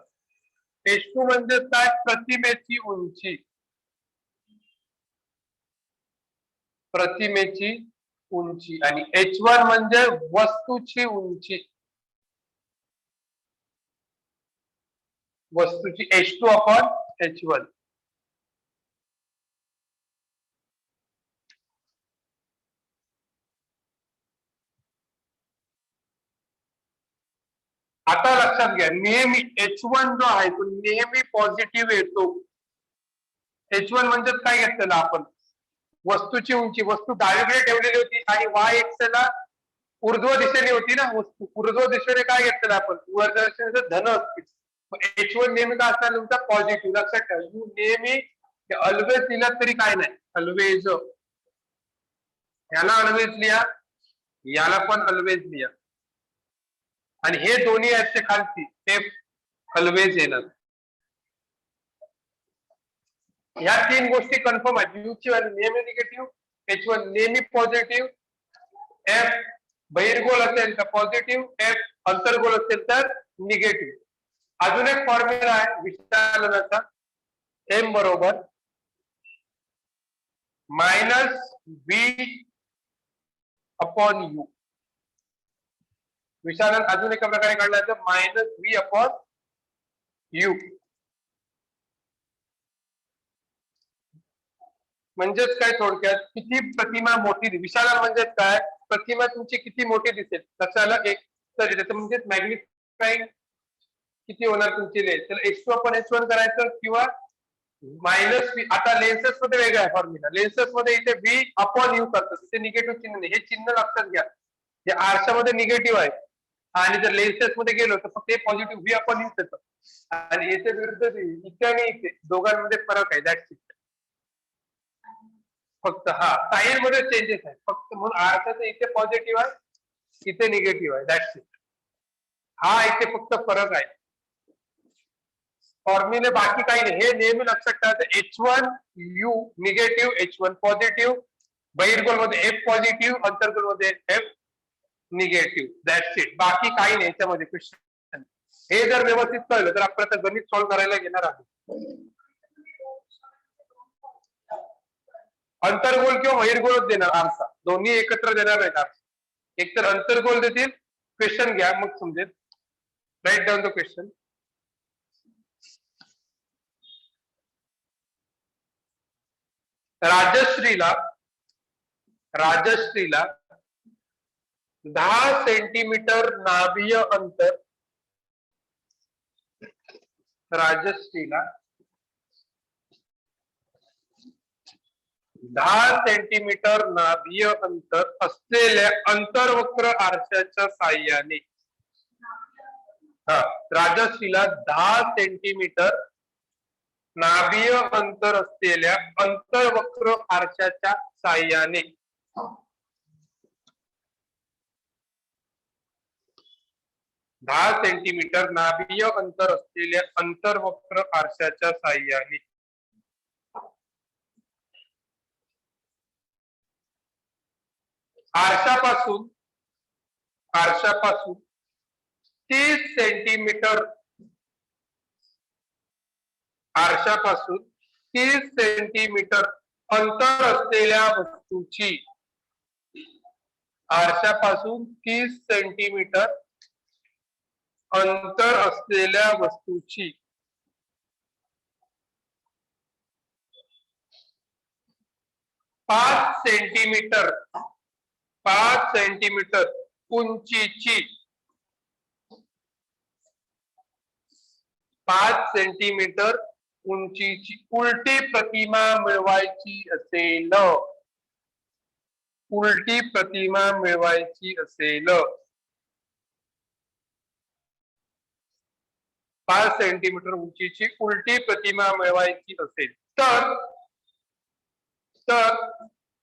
H2 म्हणजे काय, प्रतिमेची उंची. प्रतिमेची उंची आणि H1 म्हणजे वस्तूची उंची. वस्तूची H2 अपॉन H1. आता लक्षात घ्या, नेहमी H1 जो आहे तो नेहमी पॉझिटिव्ह येतो. H1 म्हणजे काय घेतलेलं आपण, वस्तूची उंची. वस्तू डावीकडे ठेवलेली होती आणि y एक्सला ऊर्ध्व दिशेने होती ना वस्तू, ऊर्ध्व दिशेने काय घेतलेलं आपण, ऊर्ध्व दिशेने धन असते. H1 नेहमी काय असणार तुमचा पॉझिटिव्ह. लक्षात ठेवा, यू नेहमी ऑलवेज लिहिलं तरी काय नाही, ऑलवेज. याला ऑलवेज लिहा, याला पण ऑलवेज लिहा, आणि हे दोन्ही आहेत ते खालती ते ऑलवेज येणार. या तीन गोष्टी कन्फर्म आहेत. यू ची व्हॅल्यू नेहमी निगेटिव्ह, H1 नेहमी पॉझिटिव्ह, F बहिर्गोल असेल तर पॉझिटिव्ह, F अंतर्गोल असेल तर निगेटिव्ह. अजून एक फॉर्म्युला आहे विशालनाचा, एम बरोबर -V अपॉन यू. विशालन अजून एका प्रकारे काढलं -V अपॉन यू. म्हणजेच काय, थोडक्यात किती प्रतिमा मोठी, विशालन म्हणजे काय, प्रतिमा तुमची किती मोठी दिसेल. लक्षाला एक तर त्याचं म्हणजे मॅग्निफाइंग किती होणार तुमची लेन्स, त्याला H2 अपॉन H1 करायचं किंवा -V. आता लेन्सेस मध्ये वेगळा आहे फॉर्म्युला. लेन्सेस मध्ये इथे V अपॉन यू करतात, तिथे निगेटिव्ह चिन्ह नाही. हे चिन्ह लक्षात घ्या, हे आरशामध्ये निगेटिव्ह आहे आणि जर लेन्सेस मध्ये गेलो तर फक्त हे पॉझिटिव्ह V अपॉन यू येतं. आणि याच्या विरुद्ध इथे आणि इथे दोघांमध्ये फरक आहे. That's it. फक्त हा साईन मध्ये चेंजेस आहे फक्त, म्हणून आरशाचं इथे पॉझिटिव्ह आहे, इथे निगेटिव्ह आहे. That's it. हा इथे फक्त फरक आहे. फॉर्म्युले बाकी काही नाही, हे नेहमी लक्षात ठेवायचं. H1 U negative, H1 positive, बहिर्गोल मध्ये F पॉझिटिव्ह, अंतर्गोल मध्ये F निगेटिव्ह. That's it. बाकी काही नाही याच्यामध्ये क्वेश्चन. हे जर व्यवस्थित कळलं तर आपण आता गणित सॉल्व्ह करायला घेणार आहोत. अंतर्गोल किंवा बहिर्गोल देणार आरसा, दोन्ही एकत्र देणार नाही आरसा. एक तर अंतर्गोल देतील, क्वेश्चन घ्या मग समजेल. Write down the question. राजश्रीला 10 सेंटीमीटर नाभीय अंतर, राजश्रीला 10 सेंटीमीटर नाभीय अंतर असलेल्या अंतर्वक्र आरशाच्या साहाय्याने, राजश्रीला 10 सेंटीमीटर नाभीय अंतर असलेल्या अंतर्वक्र आरशाच्या साहाय्याने 10 सेंटीमीटर नाभीय अंतर असलेल्या अंतर्वक्र आरशाच्या साहाय्याने आरशापासून 30 सेंटीमीटर आरशापासून 30 सेंटीमीटर अंतर असलेल्या वस्तूची आरशापासून 30 सेंटीमीटर अंतर असलेल्या वस्तूची 5 सेंटीमीटर उंचीची 5 सेंटीमीटर उंचीची उलटी प्रतिमा मिळवायची असेल 5 सेंटीमीटर उंचीची उलटी प्रतिमा मिळवायची असेल तर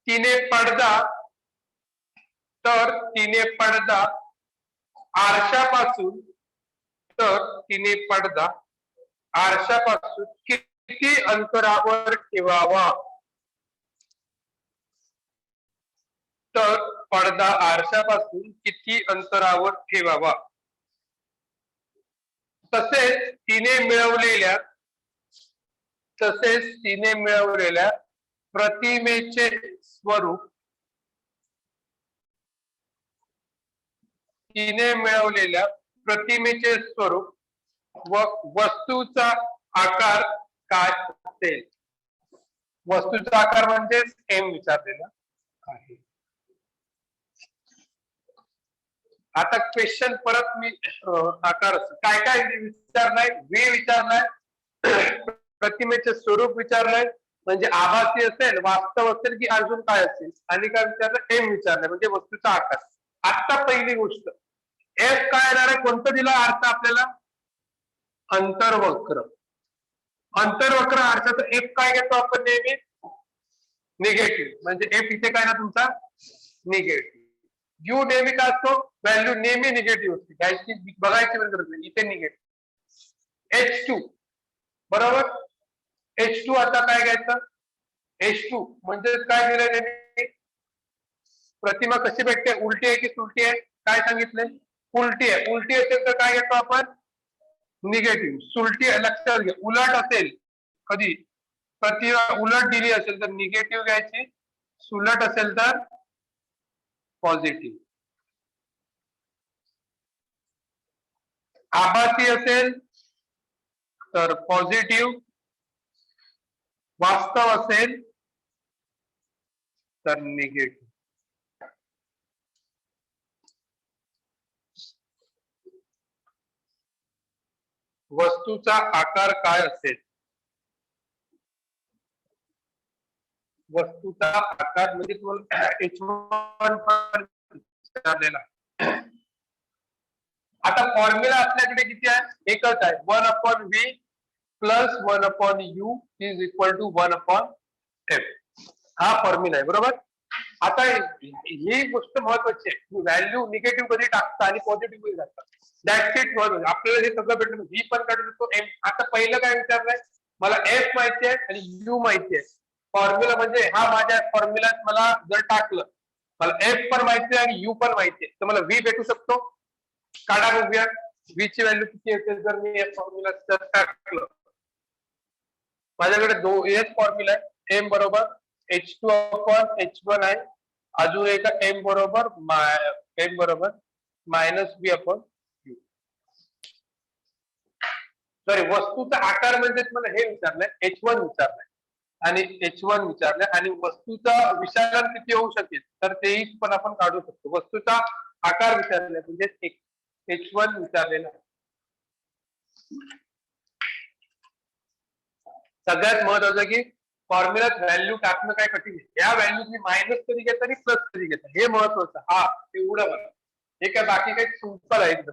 तिने पडदा आरशापासून किती अंतरावर ठेवावा तसेच तिने मिळवलेल्या प्रतिमेचे स्वरूप व वस्तूचा आकार काय असेल वस्तूचा आकार म्हणजे एम विचारलेला आहे. आता क्वेश्चन परत मी आकार काय काय विचारलाय वे विचारलाय प्रतिमेचे स्वरूप विचारलंय म्हणजे आभासी असेल वास्तव असेल की अजून काय असेल आणि काय विचारलं एम विचारलंय म्हणजे वस्तूचा आकार. आता पहिली गोष्ट एफ काय येणार आहे कोणतं दिलं अर्थ आपल्याला अंतर्वक्र आरशाचा एफ काय घेतो आपण नेहमी निगेटिव्ह म्हणजे एफ इथे काय ना तुमचा निगेटिव्ह. यू नेहमी काय असतो व्हॅल्यू नेहमी निगेटिव्ह असते घ्यायची बघायची गरज नाही इथे निगेटिव्ह. H2 बरोबर H2 आता काय घ्यायचं H2 म्हणजे काय दिलंय त्यांनी प्रतिमा कशी भेटते उलटी आहे की सुलटी आहे काय सांगितलंय उलटी आहे. उलटी असेल तर काय घेतो आपण निगेटिव्ह. सुलटी लक्षात घ्या उलट असेल कधी प्रतिमा उलट दिली असेल तर निगेटिव्ह घ्यायची सुलट असेल तर पॉझिटिव्ह. आभासी असेल तर पॉझिटिव्ह वास्तव असेल तर निगेटिव्ह. वस्तूचा आकार काय असेल वस्तूचा आकार म्हणजे तुम्हाला H1 विचारलेला. आता फॉर्म्युला आपल्याकडे किती आहे एकच आहे 1/v plus 1/u is equal to 1/f हा फॉर्म्युला आहे बरोबर. आता ही गोष्ट महत्वाची आहे व्हॅल्यू निगेटिव्ह कधी टाकता आणि पॉझिटिव्ह कधी टाकता दॅट्स इट. आपल्याला हे सगळं भेटलं व्ही पण काढू शकतो एम. आता पहिलं काय विचारलंय मला एफ माहिती आहे आणि यू माहिती आहे फॉर्म्युला म्हणजे हा माझ्या फॉर्म्युलात मला जर टाकलं मला एफ पण माहिती आहे आणि यू पण माहिती आहे तर मला व्ही भेटू शकतो. काढा बघूया व्ही ची व्हॅल्यू किती असेल जर मी एफ फॉर्म्युला टाकलं माझ्याकडे एक फॉर्म्युला आहे एम बरोबर H2/H1 आहे अजून एक एम बरोबर minus B upon U. Sorry वस्तूचा आकार म्हणजे मला हे विचारलंय H1 विचारलंय आणि H1 विचारलंय आणि वस्तूचा विशालन किती होऊ शकेल तर तेही पण आपण काढू शकतो. वस्तूचा आकार विचारलाय म्हणजे H1 विचारलेला. सगळ्यात महत्वाचं की फॉर्म्युलात व्हॅल्यू टाकणं काय कठीण आहे. या व्हॅल्यू तुम्ही मायनस कधी घेता आणि प्लस कधी घेता हे महत्वाचं. हा एवढं मला हे काय बाकी काही सिंपल आहे एकदम.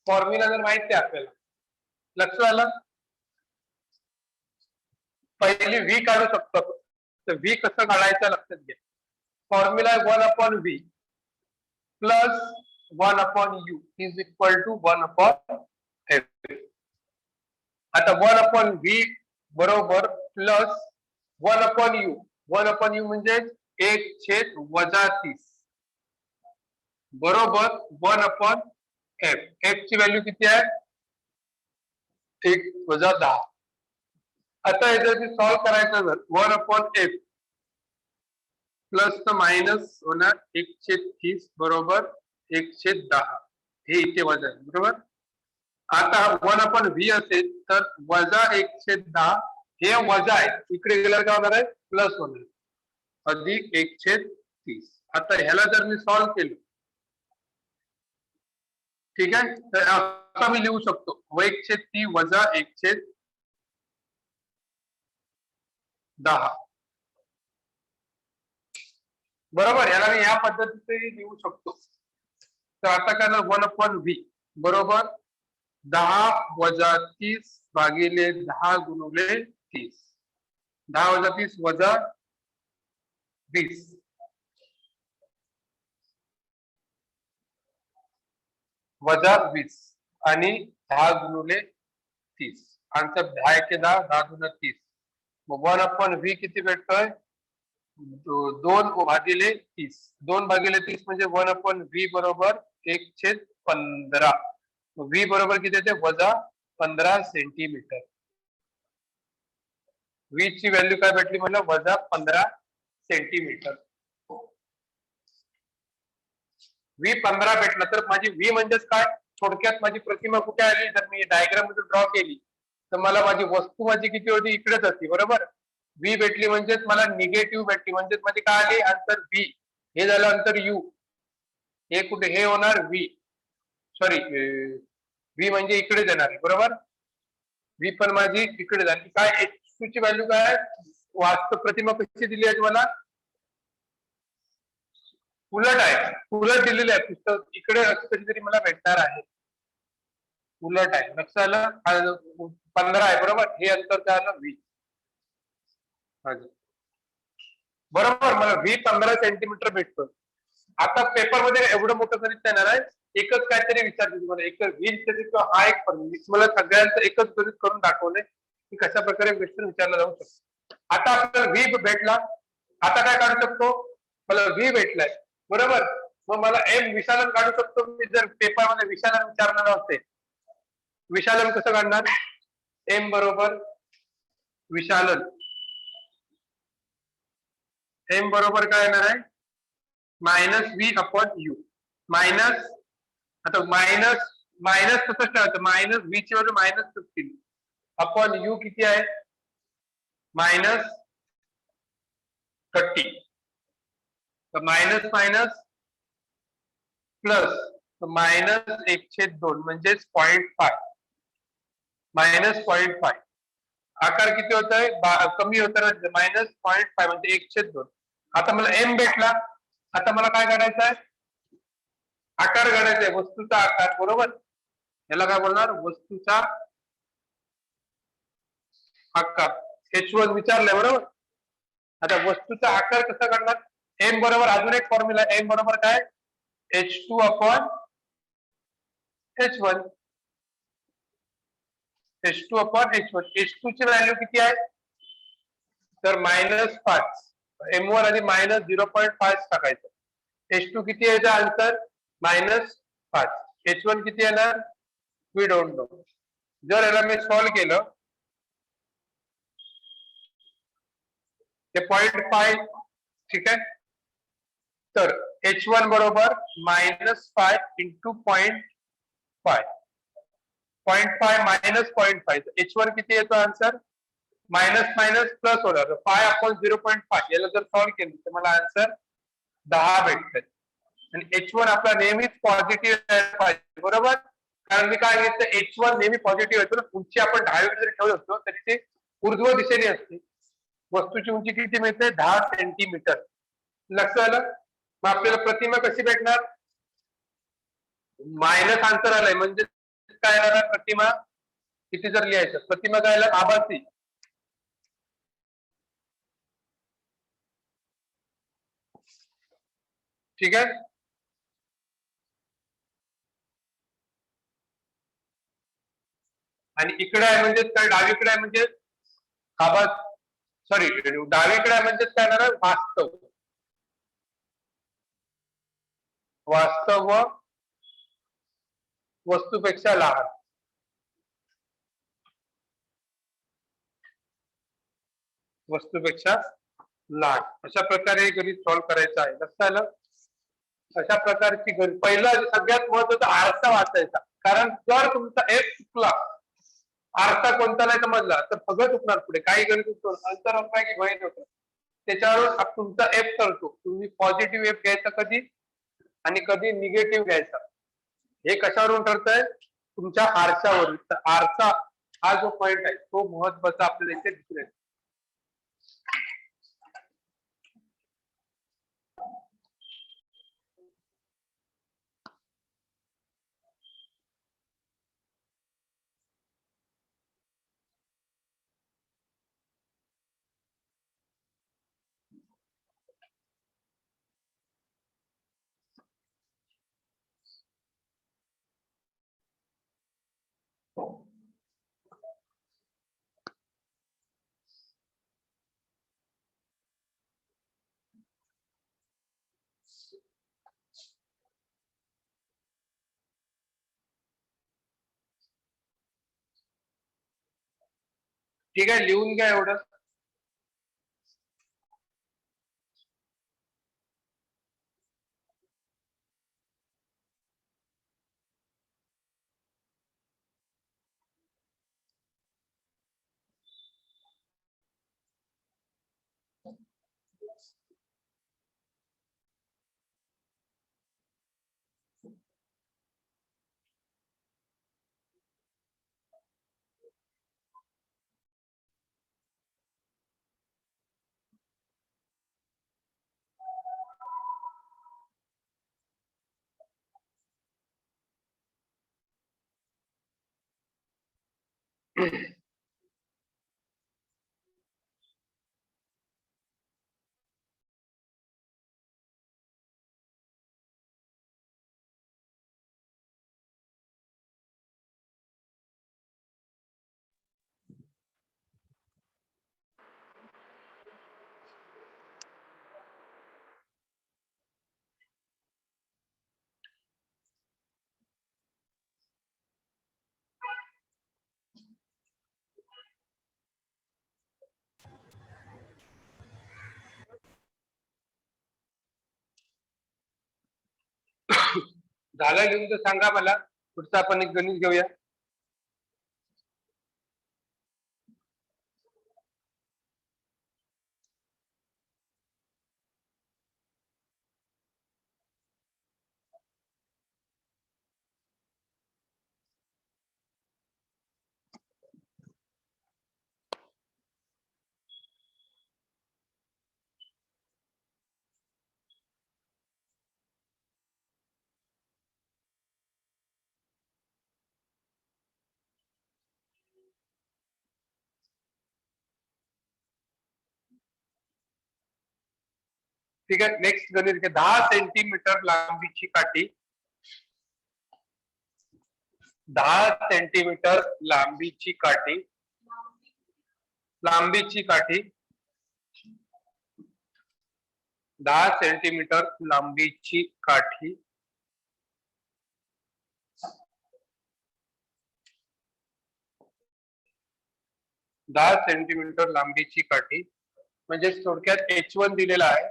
फॉर्म्युला जर माहिती आहे आपल्याला लक्ष आलं पहिली व्ही काढू शकतो तर व्ही कसं काढायचं लक्षात घ्या. Formula 1/v plus 1 upon U is equal to 1 upon F. आता 1 अपॉन व्ही बरोबर plus 1 upon U. 1 upon U म्हणजे 1/-30 बरोबर 1 अपॉन एफ. एफ ची व्हॅल्यू किती आहे? 1-10. आता याच्यासाठी सॉल्व्ह करायचं जर 1 अपॉन एफ प्लस तर मायनस होणार 1/30 बरोबर 1/10. हे इथे वजा आहे बरोबर. आता 1 अपॉन व्ही असेल तर वजा 1/10 हे वजा आहे, इकडे गेल्यावर काय होणार आहे? प्लस होणार अधिक 1/30. आता ह्याला जर मी सॉल्व्ह केलं ठीक आहे, तर आता मी लिहू शकतो 1/30 वजा 1/10 बरोबर. याला मी या पद्धतीने लिहू शकतो. तर आता काय 1 अपॉन व्ही बरोबर 10 वजा 30 भागिले 10 गुणिले 30. 10 वजा 30 वजा 20 वजा 20 आणि 10 गुणिले 30. आन्सर 10 × 10 10 × 30. मग 1 अपॉन व्ही किती भेटतोय? 2 भागिले 30. 2 भागिले 30 म्हणजे 1 अपॉन व्ही बरोबर 1/15. व्ही बरोबर किती येते? वजा 15 सेंटीमीटर. व्ही ची व्हॅल्यू काय भेटली मला? वजा 15 सेंटीमीटर. व्ही 15 भेटला तर माझी व्ही म्हणजेच काय? थोडक्यात माझी प्रतिमा कुठे आली? जर मी डायग्राम मध्ये ड्रॉ केली तर मला माझी वस्तू माझी किती होती? इकडेच होती बरोबर. व्ही भेटली म्हणजेच मला निगेटिव्ह भेटली म्हणजेच माझी काय आली? अंतर व्ही. हे झालं अंतर यू. हे कुठे? हे होणार व्ही. सॉरी व्ही म्हणजे इकडेच येणार आहे बरोबर. व्ही पण माझी इकडे झाली. काय H2 ची व्हॅल्यू काय? वास्तव प्रतिमा कशी दिली आहे तुम्हाला? उलट आहे. उलट दिलेली आहे पुस्तक. इकडे असं कधीतरी मला भेटणार आहे. उलट आहे. लक्षात आलं? 15 आहे बरोबर. हे अंतर काय आलं? व्ही. बरोबर. मला व्ही 15 सेंटीमीटर भेटतो. आता पेपर मध्ये एवढं मोठं गणित येणार आहे. एकच काहीतरी विचारते तुम्हाला. एक व्ही हा एक मला सगळ्यांचं एकच गणित करून दाखवलंय की कशा प्रकारे क्वेश्चन विचारला जाऊ शकतो. आता आपल्याला व्ही भेटला. आता काय काढू शकतो? मला व्ही भेटलाय बरोबर. मग मला एम विशालन काढू शकतो मी जर पेपरमध्ये विशालन विचारणार असते. विशालन कसं काढणार? एम बरोबर विशालन. एम बरोबर काय येणार आहे? Minus V upon you. Minus आता मायनस कसं ठेवायचं? मायनस व्ही ची व्हॅल्यू -15 अपॉन यू किती आहे? -30. तर मायनस मायनस प्लस मायनस 1/2 म्हणजेच 0.5 -0.5. आकार किती होत आहे? कमी होत आहे -0.5 म्हणजे 1/2. आता मला एम भेटला. आता मला काय काढायचं आहे? आकार काढायचा आहे. वस्तूचा आकार बरोबर. याला काय बोलणार? वस्तूचा आकार. H1 विचारलंय बरोबर. आता वस्तूचा आकार कसा काढणार? एम बरोबर अजून एक फॉर्म्युला. एम बरोबर काय? H2 upon H1. H2 upon H1. H2 ची व्हॅल्यू किती आहे? तर -5. M1 आणि -0.5 टाकायचं. H2 किती आहे? आन्सर -5. H1 किती येणार? We don't know. जर याला मी सॉल्व्ह केलं ते 0.5 ठीक आहे. तर H1 बरोबर -5 इंटू 0.5. 0.5 मायनस 0.5. H1 किती येतो आन्सर? मायनस मायनस प्लस होणार 5 अपॉन 0.5. याला जर सॉल्व्ह केलं तर मला आन्सर 10 भेटते. आणि H1 आपला नेहमीच पॉझिटिव्ह पाहिजे बरोबर. कारण मी काय घेतलं? H1 नेहमी पॉझिटिव्ह येतो ना. उंची आपण 10 जरी ठेवत असतो तरी ते ऊर्ध्व दिशेने असते. वस्तूची उंची किती मिळते? 10 सेंटीमीटर. लक्षात आलं? मग आपल्याला प्रतिमा कशी भेटणार? मायनस आन्सर आलाय म्हणजे काय येणार? प्रतिमा किती जर लिहायचं? प्रतिमा काय आलं? आभासी. ठीक आहे. आणि इकडे आहे म्हणजे काय, डावीकडे आहे म्हणजे सॉरी, डावीकडे आहे म्हणजे काय येणार, वास्तव. वास्तव व वस्तूपेक्षा लहान. वस्तूपेक्षा लहान अशा प्रकारे गणित सॉल्व्ह करायचं आहे. लक्षात आलं? अशा प्रकारची गणित. पहिला सगळ्यात महत्वाचा आरसा वाचायचा, कारण जर तुमचा एफ चुकला, आरसा कोणता नाही समजला तर सगळं चुकणार पुढे. काही गणित अंतर होता की भय होतं, त्याच्यावर तुमचा एफ ठरतो. तुम्ही पॉझिटिव्ह एफ घ्यायचा कधी आणि कधी निगेटिव्ह घ्यायचा, हे कशावरून ठरतंय? तुमच्या आरशावरून. तर आरसा हा जो पॉइंट आहे तो महत्वाचा आपल्याला इथे दिसेल. ठीक आहे, लिहून घ्या एवढं. झालं लिहून तर सांगा मला. पुढचं आपण एक गणित घेऊया. ठीक आहे, नेक्स्ट गणित घ्या. 10 सेंटीमीटर लांबीची काठी, 10 सेंटीमीटर लांबीची काठी, लांबीची काठी, 10 सेंटीमीटर लांबीची काठी, 10 सेंटीमीटर लांबीची काठी म्हणजे थोडक्यात H1 दिलेला आहे.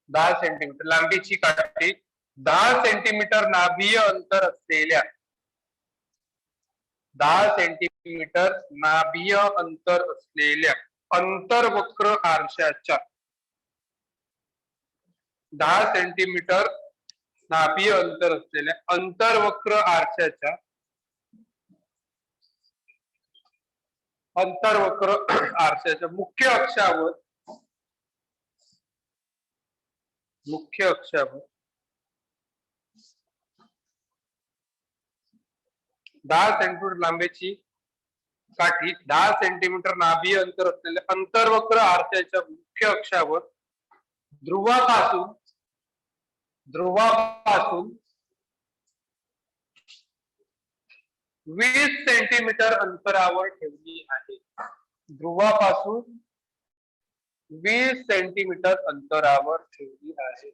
10 सेंटीमीटर लांबीची काठी, 10 सेंटीमीटर नाभीय अंतर असलेल्या, 10 सेंटीमीटर नाभीय अंतर असलेल्या अंतर्वक्र आरशाच्या, 10 सेंटीमीटर नाभीय अंतर असलेल्या अंतर्वक्र आरशाच्या, अंतर्वक्र आरशाच्या मुख्य अक्षावर, मुख्य अक्षावर 10 सेंटीमीटर लांबीची काठी, 10 सेंटीमीटर नाभीय अंतर असलेल्या अंतर्वक्र आरशाच्या मुख्य अक्षावर ध्रुवापासून 20 सेंटीमीटर अंतरावर ठेवली आहे. ध्रुवापासून 20 सेंटीमीटर अंतरावर ठेवली आहे.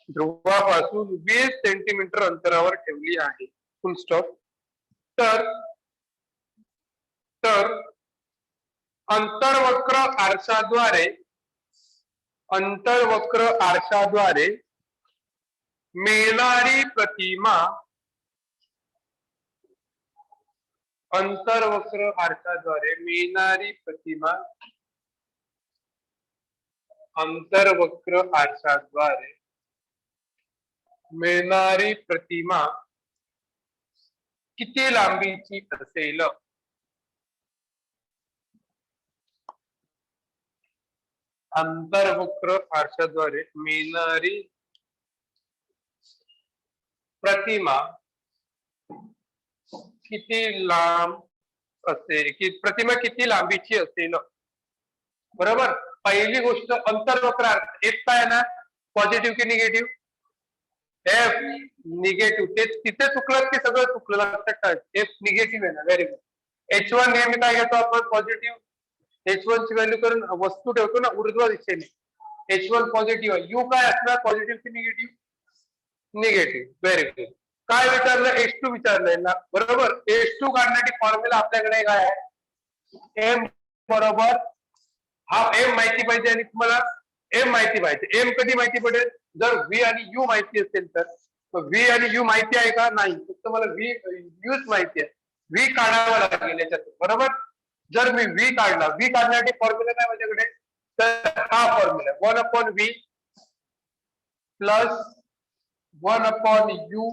ध्रुवापासून 20 सेंटीमीटर अंतरावर ठेवली आहे. फुल स्टॉप. तर अंतर्वक्र आरशाद्वारे मिळणारी प्रतिमा अंतर्वक्र आरशाद्वारे मिळणारी प्रतिमा किती लांबीची असेल? अंतर्वक्र आरशाद्वारे मिळणारी प्रतिमा किती लांब असेल, की प्रतिमा किती लांबीची असेल? बरोबर. पहिली गोष्ट अंतर्वक्र एफ काय आहे ना, पॉझिटिव्ह की निगेटिव्ह? F negative. ते तिथे चुकलं की सगळं चुकलं. लक्षात एफ निगेटिव्ह आहे ना. Very good. H1 नेहमी काय घेतो आपण? पॉझिटिव्ह. H1 ची व्हॅल्यू करून वस्तू ठेवतो ना ऊर्ध्व दिशेने. H1 पॉझिटिव्ह आहे. यू काय असणार? पॉझिटिव्ह की निगेटिव्ह? निगेटिव्ह. Very good. काय विचारलं? H2 विचारलंय ना. बरोबर. H2 काढण्याची फॉर्म्युला आपल्याकडे काय आहे? एम बरोबर हा एम माहिती पाहिजे आणि तुम्हाला एम माहिती पाहिजे. एम कधी माहिती पडेल? जर व्ही आणि यू माहिती असेल तर. व्ही आणि यू माहिती आहे का? नाही. फक्त मला व्ही यूच माहिती आहे. व्ही काढावा लागेल याच्यात. बरोबर. जर मी व्ही काढला, व्ही काढण्यासाठी फॉर्म्युला काय माझ्याकडे? तर हा formula 1/v plus 1/u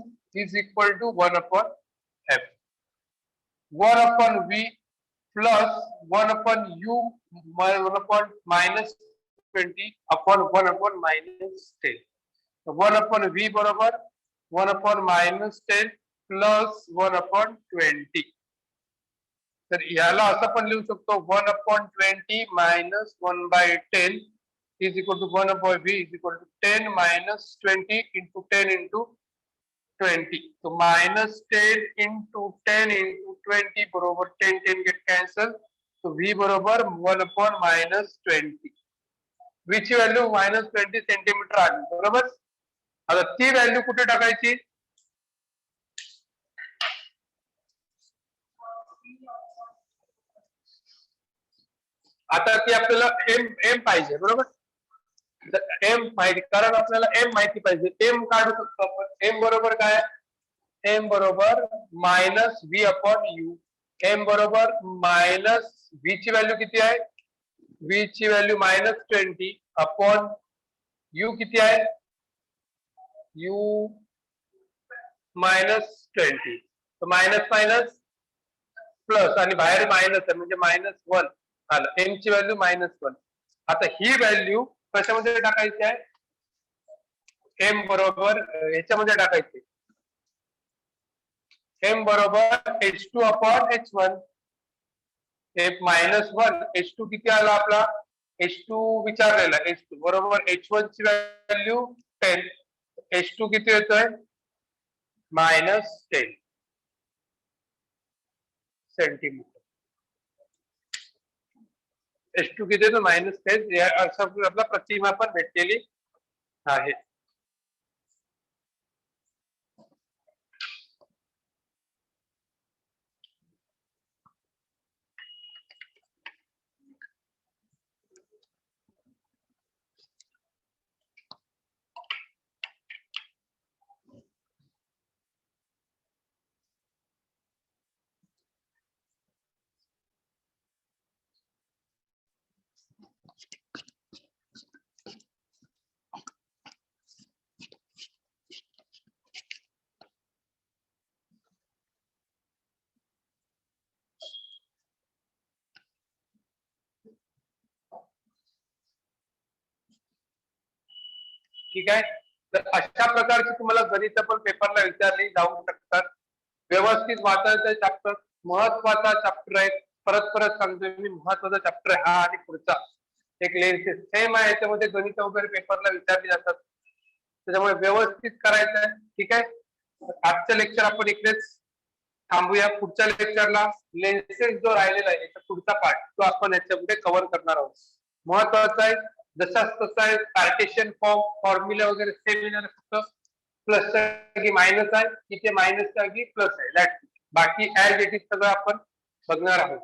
is equal to 1/f. 1/v plus 1/u -20 upon 1/-10. 1/v बरोबर 1/-10 प्लस 1/20. तर याला असं पण लिहू शकतो 1/20 minus 1/10 is equal to 1/v is equal to 10 minus 20 into 10 into 20. तो मायनस 10 इंटू 10 इंटू 20 बरोबर 10 गेट कॅन्सल. तो v बरोबर 1/-20. v ची व्हॅल्यू -20 सेंटीमीटर आली. बरोबर. आता ती व्हॅल्यू कुठे टाकायची? आता ती आपल्याला एम पाहिजे. बरोबर. एम माहिती, कारण आपल्याला एम माहिती पाहिजे. एम काढू शकतो आपण. एम बरोबर काय? एम बरोबर -v/u. एम बरोबर मायनस v ची व्हॅल्यू किती आहे? v ची व्हॅल्यू -20 अपॉन u किती आहे? u -20. तर मायनस मायनस प्लस आणि बाहेर मायनस आहे म्हणजे -1 आलं. एम ची व्हॅल्यू -1. आता ही व्हॅल्यू कशामध्ये टाकायची आहे? एम बरोबर ह्याच्यामध्ये टाकायची. एम बरोबर H2/H1. -1 H2 किती आला आपला? H2 विचारलेला. H2 बरोबर H1 ची व्हॅल्यू 10. H2 किती येतोय? -10 सेंटीमीटर. H2 किती येतो? -10. असं आपला प्रतिमा पण भेटलेली आहे. ठीक आहे. तर अशा प्रकारची तुम्हाला गणित पण पेपरला विचारली जाऊ शकतात. व्यवस्थित वाचायचं चॅप्टर. महत्वाचा चॅप्टर आहे. परत परत सांगतोय मी, महत्वाचा चॅप्टर आहे हा. आणि पुढचा एक लेन्सेस सेम आहे. याच्यामध्ये गणित वगैरे पेपरला विचारली जातात. त्याच्यामुळे व्यवस्थित करायचं आहे. ठीक आहे. आजचं लेक्चर आपण इकडेच थांबूया. पुढच्या लेक्चरला लेन्सेस जो राहिलेला आहे याचा पुढचा पार्ट तो आपण याच्यामध्ये कव्हर करणार आहोत. महत्वाचं आहे जसाच तसा आहे पार्टिशन फॉर्म फॉर्म्युला वगैरे सेम येणार फक्त प्लसच्या जागी मायनस आहे इथे मायनसच्या जागी प्लस आहे दॅट बाकी ऍज इट इज सगळं आपण बघणार आहोत.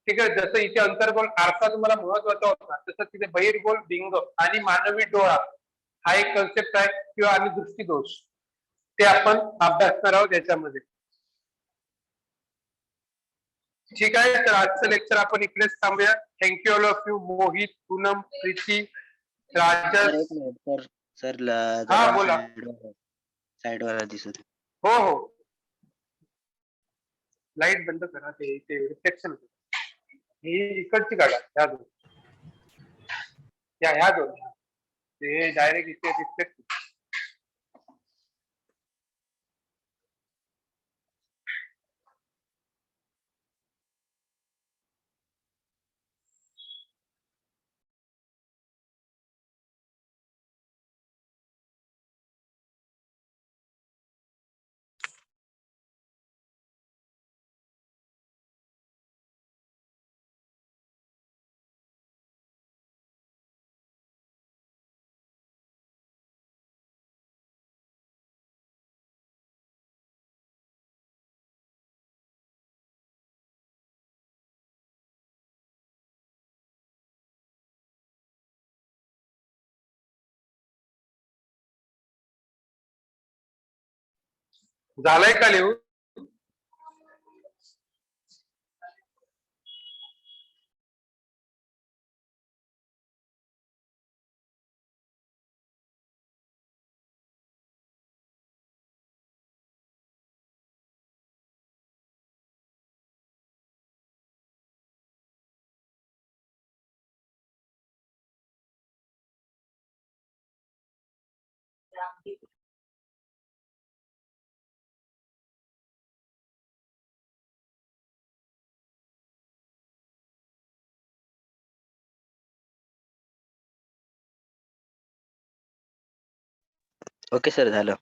ठीक आहे. जसं इथे अंतर्गोल आरसा तुम्हाला महत्वाचा होता तसं तिथे बहिर्गोल भिंग आणि मानवी डोळा हा एक कन्सेप्ट आहे किंवा आणि दृष्टीदोष ते आपण अभ्यासणार आहोत याच्यामध्ये. ठीक आहे. तर आजचं लेक्चर आपण इकडेच थांबूया. Thank you all of you. Mohit, Poonam, Preeti, sir राजस. एक मिनिट सर हा बोला. साइड वाला दिसत. हो हो लाईट बंद करा ते रिफ्लेक्शन ही इकडची काढा ह्या दोन ह्या दोन ते डायरेक्ट इथे रिफ्लेक्ट झालंय का लिहू. ओके सर झालं.